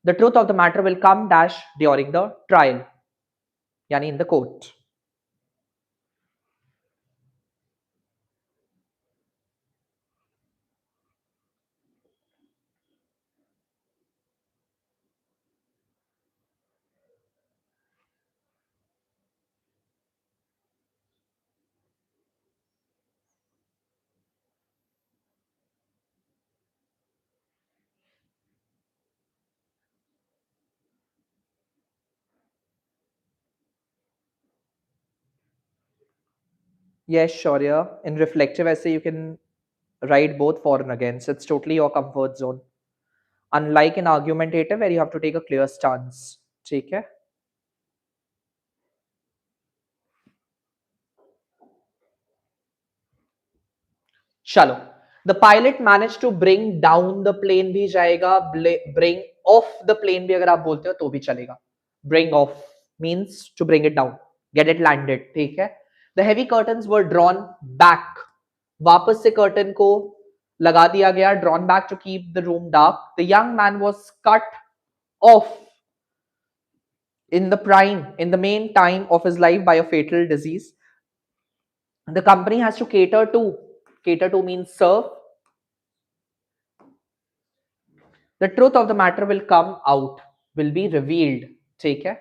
The truth of the matter will come dash during the trial, yani in the court. Yes, Shaurya. In reflective essay, you can write both for and against. It's totally your comfort zone. Unlike in argumentative where you have to take a clear stance. ठीक है? चलो. The pilot managed to bring down the plane भी जाएगा. Bring off the plane भी अगर आप बोलते हो तो भी चलेगा. Bring off means to bring it down. Get it landed. ठीक है? The heavy curtains were drawn back. वापस से curtain को लगा दिया गया. Drawn back to keep the room dark. The young man was cut off in the main time of his life by a fatal disease. The company has to cater to means serve The truth of the matter will come out, will be revealed. ठीक है?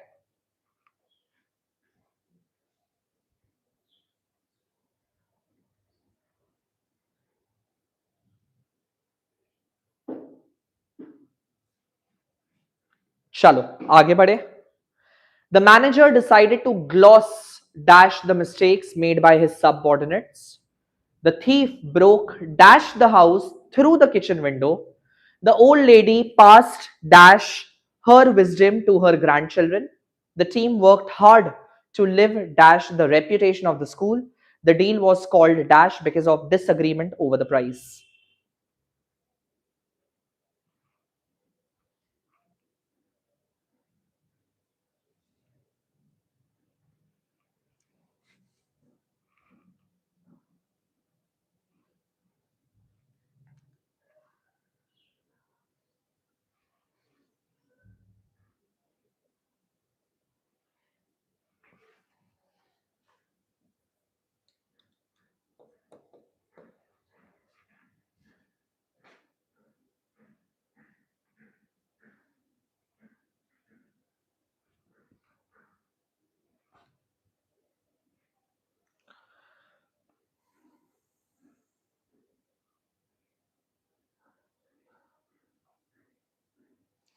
चलो आगे बढ़े. The manager decided to gloss dash the mistakes made by his subordinates. The thief broke dash the house through the kitchen window. The old lady passed dash her wisdom to her grandchildren. The team worked hard to live dash the reputation of the school. The deal was called dash because of disagreement over the price.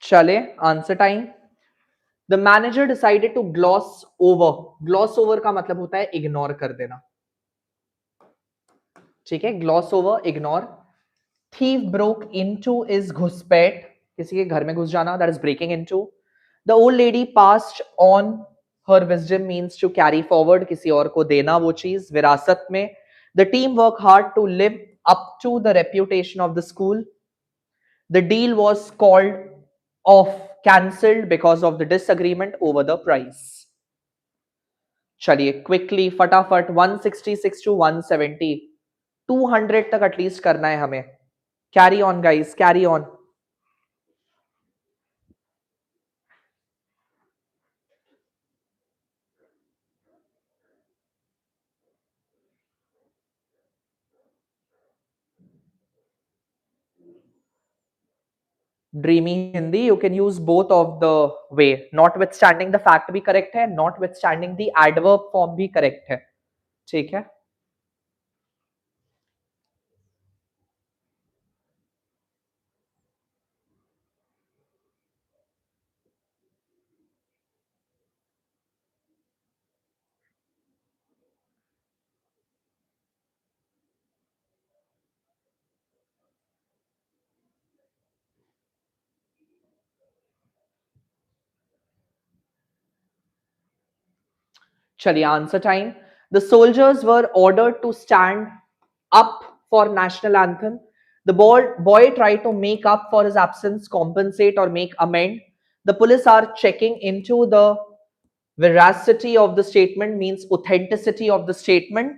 चले answer time. The manager decided to gloss over. Gloss over का मतलब होता है ignore कर देना. ठीक है, gloss over, ignore. Thief broke into is घुसपैठ, किसी के घर में घुस जाना, that is breaking into. The old lady passed on her wisdom means to carry forward, किसी और को देना वो चीज विरासत में. The team work hard to live up to the reputation of the school. The deal was called off, cancelled because of the disagreement over the price. चलिए quickly फटाफट 166 टू 170, 200 तक एटलीस्ट करना है हमें. Carry on guys, carry on. Dreamy Hindi, you can use both of the way. Notwithstanding the fact भी correct है, notwithstanding the adverb form भी correct है. ठीक है. चलिए answer time. The soldiers were ordered to stand up for national anthem. The boy tried to make up for his absence, compensate or make amend. The police are checking into the veracity of the statement, means authenticity of the statement.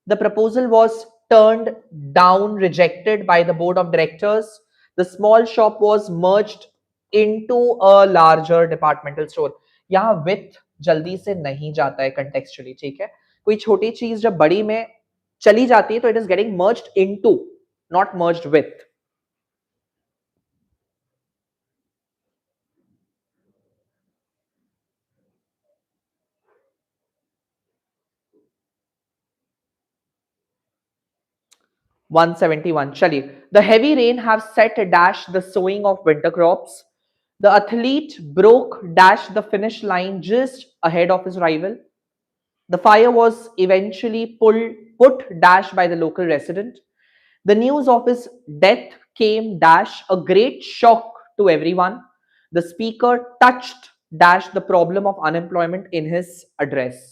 The proposal was turned down, rejected by the board of directors. The small shop was merged into a larger departmental store. यहाँ with जल्दी से नहीं जाता है contextually. ठीक है, कोई छोटी चीज जब बड़ी में चली जाती है तो it is getting merged into, not merged with. 171. चलिए. The heavy rain have set dash the sowing of winter crops. The athlete broke dash the finish line just ahead of his rival. The fire was eventually put dash by the local resident. The news of his death came dash a great shock to everyone. The speaker touched dash the problem of unemployment in his address.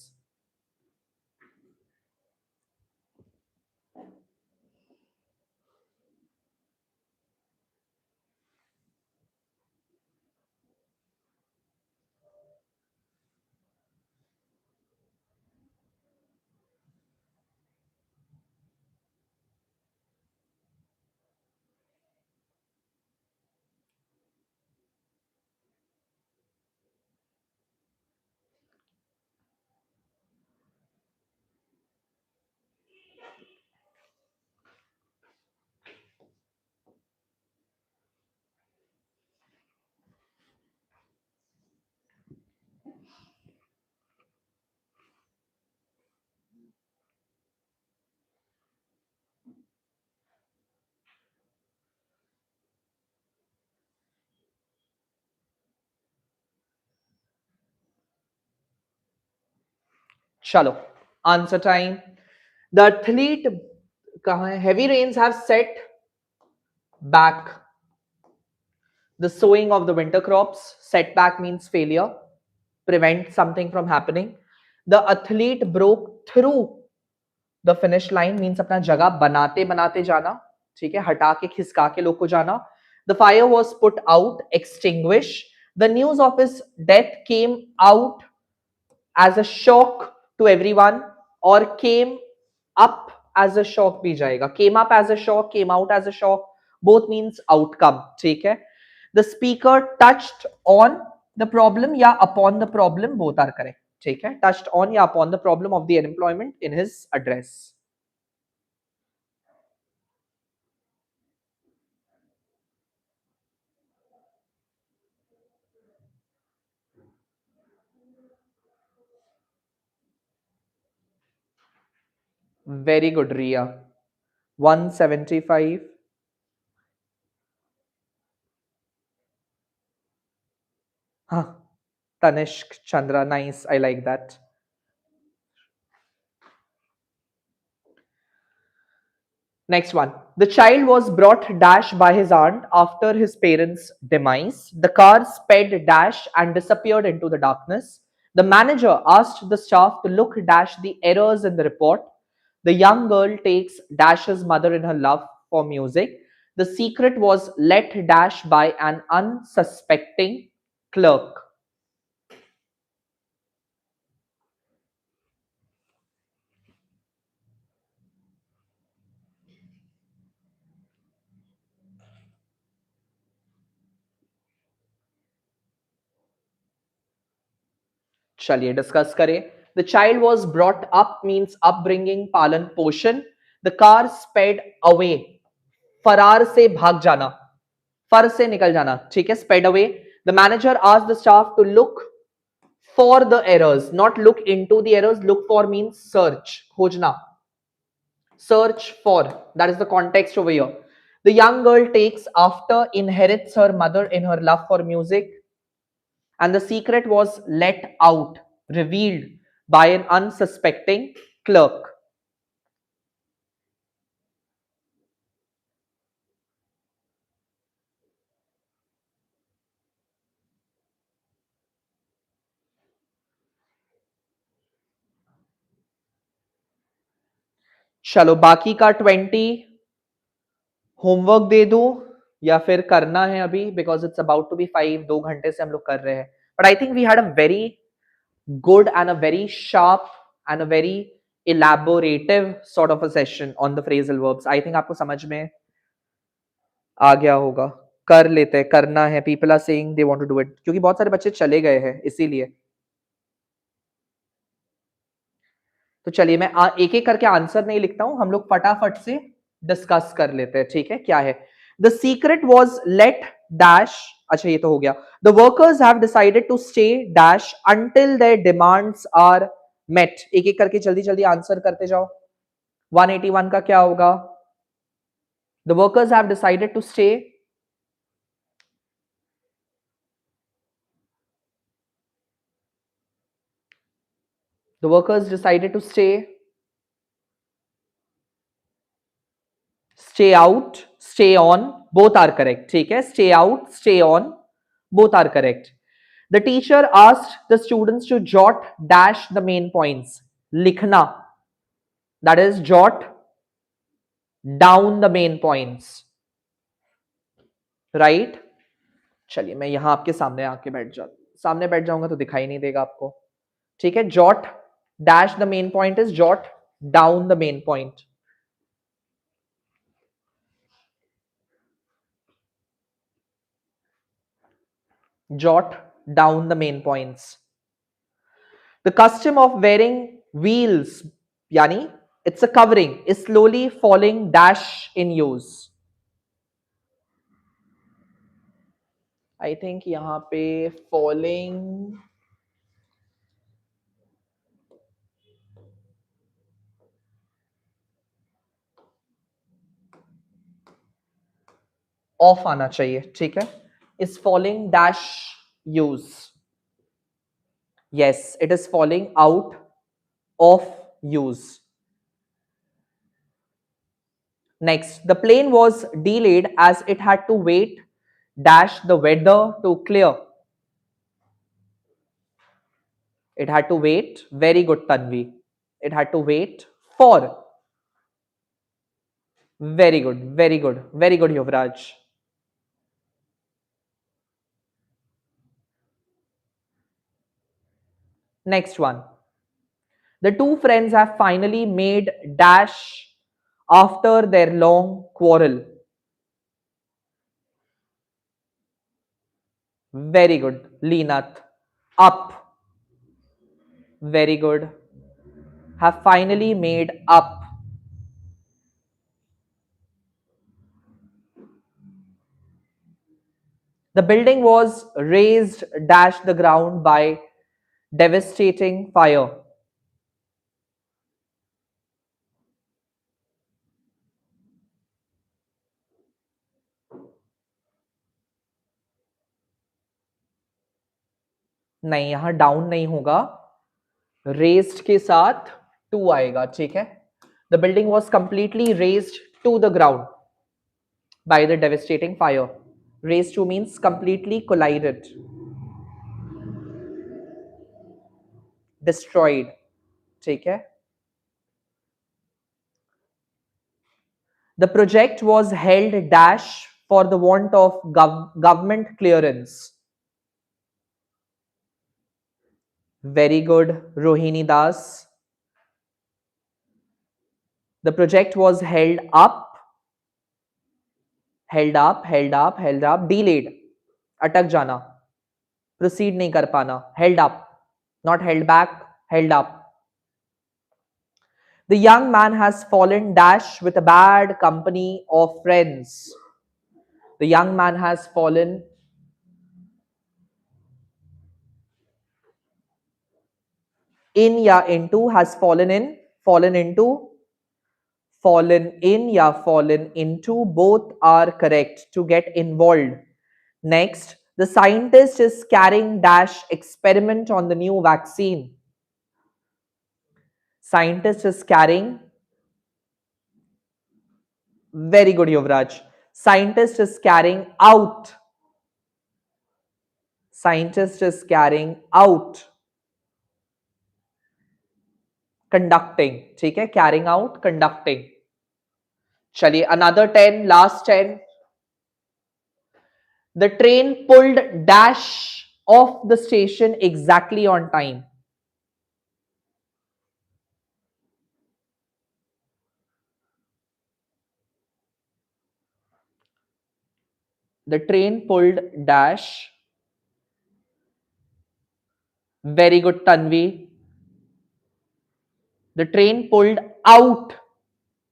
चलो answer time. The athlete कहाँ है? Heavy rains have set back the sowing of the winter crops. Setback means failure, prevent something from happening. The athlete broke through the finish line means अपना जगह बनाते बनाते जाना, ठीक है, हटा के खिसका के लोग को जाना. The fire was put out, extinguish. The news of his death came out as a shock to everyone, or came up as a shock भी जाएगा. Came up as a shock, came out as a shock, both means outcome, ठीक है. The speaker touched on the problem या upon the problem, both are correct, ठीक है. Touched on या upon the problem of the unemployment in his address. Very good, Ria. 175. Huh. Tanishk Chandra, nice. I like that. Next one. The child was brought dash by his aunt after his parents' demise. The car sped dash and disappeared into the darkness. The manager asked the staff to look dash the errors in the report. The young girl takes dash's mother in her love for music. The secret was let dash by an unsuspecting clerk. चलिए discuss करें. The child was brought up means upbringing, पालन पोषण. The car spade away, फरार से भाग जाना, फर से निकल जाना, ठीक है, sped away. The manager asked the staff to look for the errors, not look into the errors. Look for means search, खोजना. Search for, that is the context over here. The young girl takes after, inherits her mother in her love for music. And the secret was let out, revealed by an unsuspecting clerk. चलो बाकी का 20 homework दे दो या फिर करना है अभी, because it's about to be 5. 2 घंटे से हम लोग कर रहे हैं. But I think we had a very good and a very sharp and a very elaborative sort of a session on the phrasal verbs. I think आपको समझ में आ गया होगा. कर लेते हैं, करना है. People are saying they want to do it क्योंकि बहुत सारे बच्चे चले गए हैं इसीलिए. तो चलिए मैं एक एक करके आंसर नहीं लिखता हूं, हम लोग फटाफट से डिस्कस कर लेते हैं, ठीक है. क्या है? The secret was let dash. अच्छा ये तो हो गया. The workers have decided to stay dash until their demands are met. एक एक करके जल्दी जल्दी आंसर करते जाओ. 181 का क्या होगा? The workers have decided to stay. The workers decided to stay. Stay out, stay on, both are correct. ठीक है, stay out, stay on, both are correct. The teacher asked the students to jot dash the main points. लिखना, that is jot down the main points, right? चलिए मैं यहां आपके सामने आके सामने बैठ जाऊंगा तो दिखाई नहीं देगा आपको, ठीक है. jot dash the main point is jot down the main point. Jot down the main points. The custom of wearing wheels, yani it's a covering, is slowly falling dash in use. I think यहाँ पे falling off आना चाहिए, ठीक है. is falling dash use. Yes, it is falling out of use. Next, the plane was delayed as it had to wait dash the weather to clear. It had to wait. Very good, Tanvi. It had to wait for. Very good, very good, very good, Yuvraj. Next one. The two friends have finally made dash after their long quarrel. Very good, Leenath. Up. Very good. Have finally made up. The building was razed dash the ground by devastating fire. नहीं, यहां down नहीं होगा, raised के साथ to आएगा, ठीक है. The building was completely razed to the ground by the devastating fire. Razed to means completely collided, destroyed, ठीक है. The project was held dash for the want of government clearance. Very good, Rohini Das. The project was held up, delayed, अटक जाना, proceed नहीं कर पाना, held up, not held back, held up. The young man has fallen dash with a bad company of friends. The young man has fallen in या into, has fallen in, fallen into, fallen in या fallen into, both are correct to get involved. Next, the scientist is carrying dash experiment on the new vaccine. Scientist is carrying. Very good, Yuvraj. Scientist is carrying out. Scientist is carrying out. Conducting, ठीक है, carrying out, conducting. चलिए, another 10, last 10. The train pulled dash off the station exactly on time. The train pulled dash. Very good, Tanvi. The train pulled out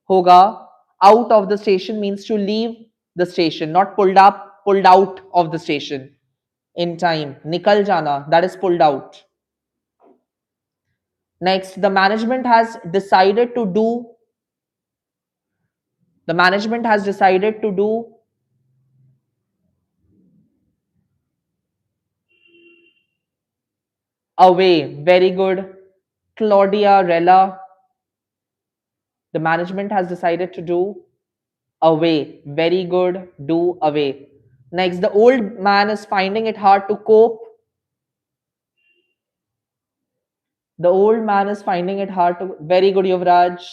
hoga. Out of the station means to leave the station, not pulled up, pulled out of the station in time. Nikal jana, that is pulled out. Next, the management has decided to do. The management has decided to do away. Very good, Claudia Rella. The management has decided to do away. Very good, do away. Next, the old man is finding it hard to cope. The old man is finding it hard to. Very good, Yuvraj.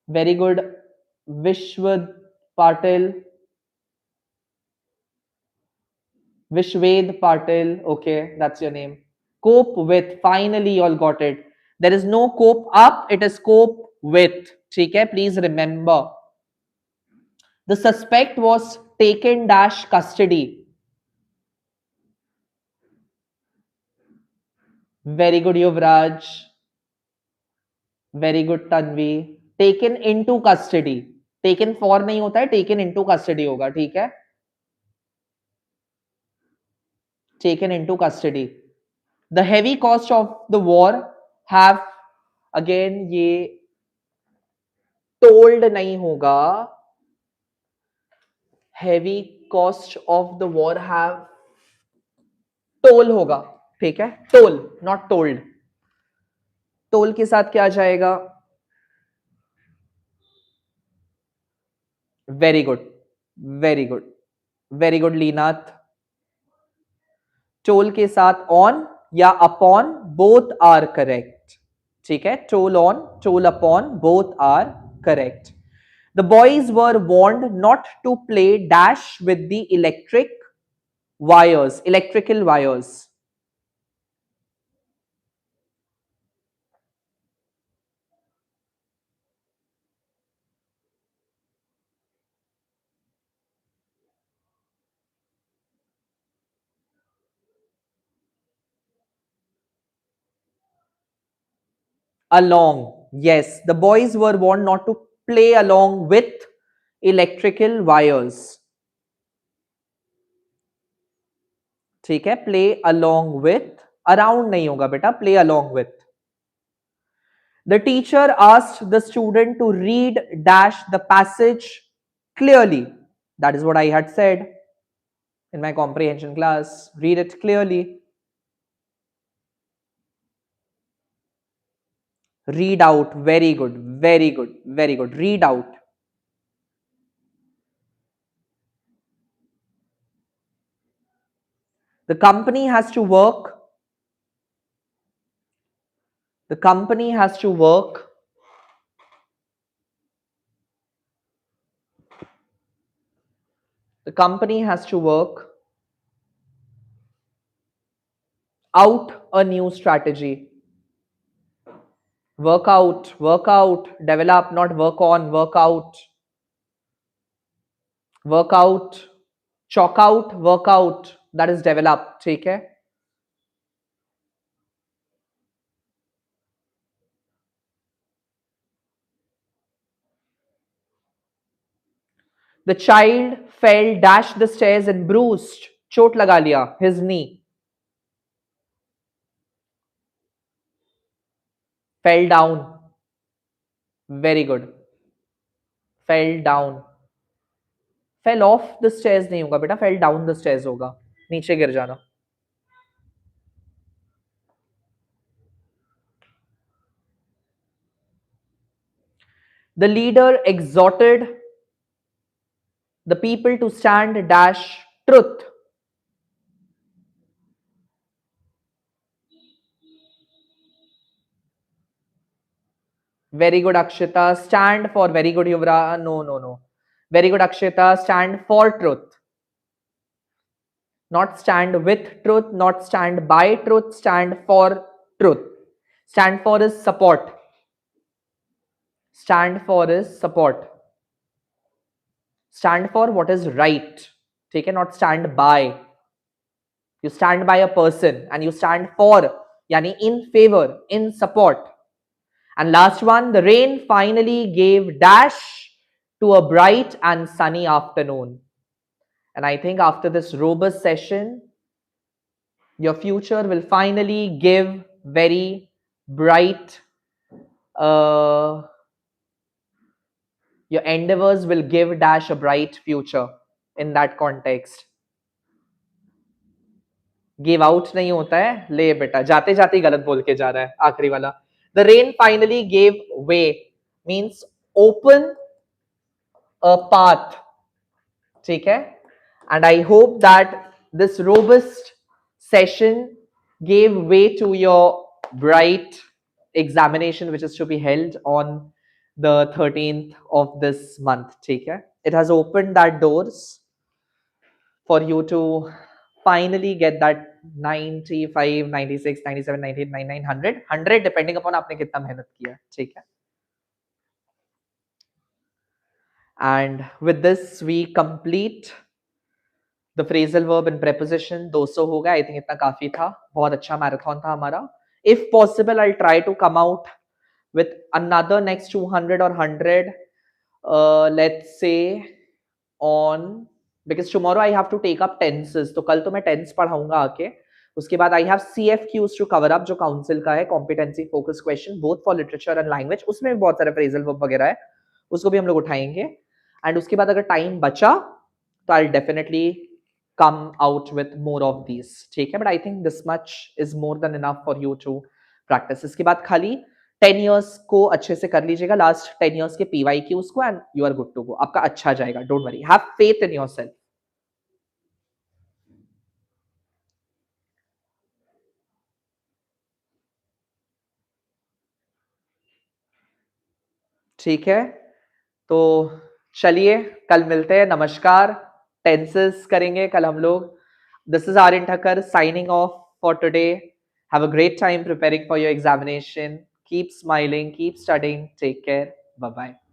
Very good, Vishwad Patil. Vishwed Patil. Okay, that's your name. Cope with. Finally, you all got it. There is no cope up, it is cope with. Okay, please remember. The suspect was taken dash custody. Very good, Yuvraj. Very good, Tanvi. Taken into custody. Taken for नहीं होता है, taken into custody होगा, ठीक है. Taken into custody. The heavy cost of the war have, again ये told नहीं होगा. Heavy cost of the war have toll होगा, ठीक है. Toll, not told. टोल के साथ क्या आ जाएगा? Very good, very good, very good लीनाथ। टोल के साथ ऑन या अपॉन, बोथ आर करेक्ट। ठीक है, toll on, toll upon, both are correct. The boys were warned not to play dash with the electrical wires. Along. Yes, the boys were warned not to play along with electrical wires. ठीक है, play along with, around नहीं होगा बेटा, play along with. The teacher asked the student to read dash the passage clearly. That is what I had said in my comprehension class. Read it clearly. Read out. Very good, very good, very good. Read out. The company has to work. The company has to work. The company has to work out a new strategy. Work out, develop, not work on, work out, chalk out, work out. That is develop. ठीक है. The child fell, dashed the stairs and bruised. चोट लगा लिया. His knee. Fell down. Very good. Fell down. Fell off the stairs नहीं होगा बेटा. Fell down the stairs होगा. नीचे गिर जाना. The leader exhorted the people to stand dash truth. Very good, Akshita. Stand for, very good, Yuvra. No. Very good, Akshita. Stand for truth. Not stand with truth, not stand by truth, stand for truth. Stand for is support. Stand for is support. Stand for what is right. Take it, not stand by. You stand by a person and you stand for, yani in favor, in support. And last one, the rain finally gave dash to a bright and sunny afternoon. And I think after this robust session, your future will finally give very bright, your endeavors will give dash a bright future in that context. Give out नहीं होता है, ले बेटा, जाते जाते ही गलत बोल के जा रहा है आखिरी वाला. The rain finally gave way means open a path. ठीक है? And I hope that this robust session gave way to your bright examination which is to be held on the 13th of this month. ठीक है? It has opened that doors for you to finally get that 95, 96, 97, 98, 99, 100, 100 depending upon आपने कितना मेहनत किया. ठीक है? And with this we complete the phrasal verb and preposition. 200 हो गया. I think इतना काफी था. बहुत अच्छा marathon था हमारा. If possible, I'll try to come out with another next 200 or 100. Let's say on, because tomorrow I have to take up tenses. तो कल तो मैं tense पढ़ाऊंगा आके. उसके बाद I have CFQs to cover up जो council का है, competency focused question both for literature and language. उसमें भी बहुत सारे phrasal verb वगैरह है. उसको भी हम लोग उठाएंगे. And उसके बाद अगर time बचा तो I'll definitely come out with more of these. ठीक है? But I think this much is more than enough for you to practice. इसके बाद खाली 10 years को अच्छे से कर लीजिएगा, लास्ट 10 years के PYQs को, and you are good to go. आपका अच्छा जाएगा, don't worry, have faith in yourself. ठीक है, तो चलिए कल मिलते हैं. नमस्कार. टेंसेस करेंगे कल हम लोग. This is Aryan Thakkar signing off for today. Have a great time preparing for your examination. Keep smiling, keep studying. Take care. Bye bye.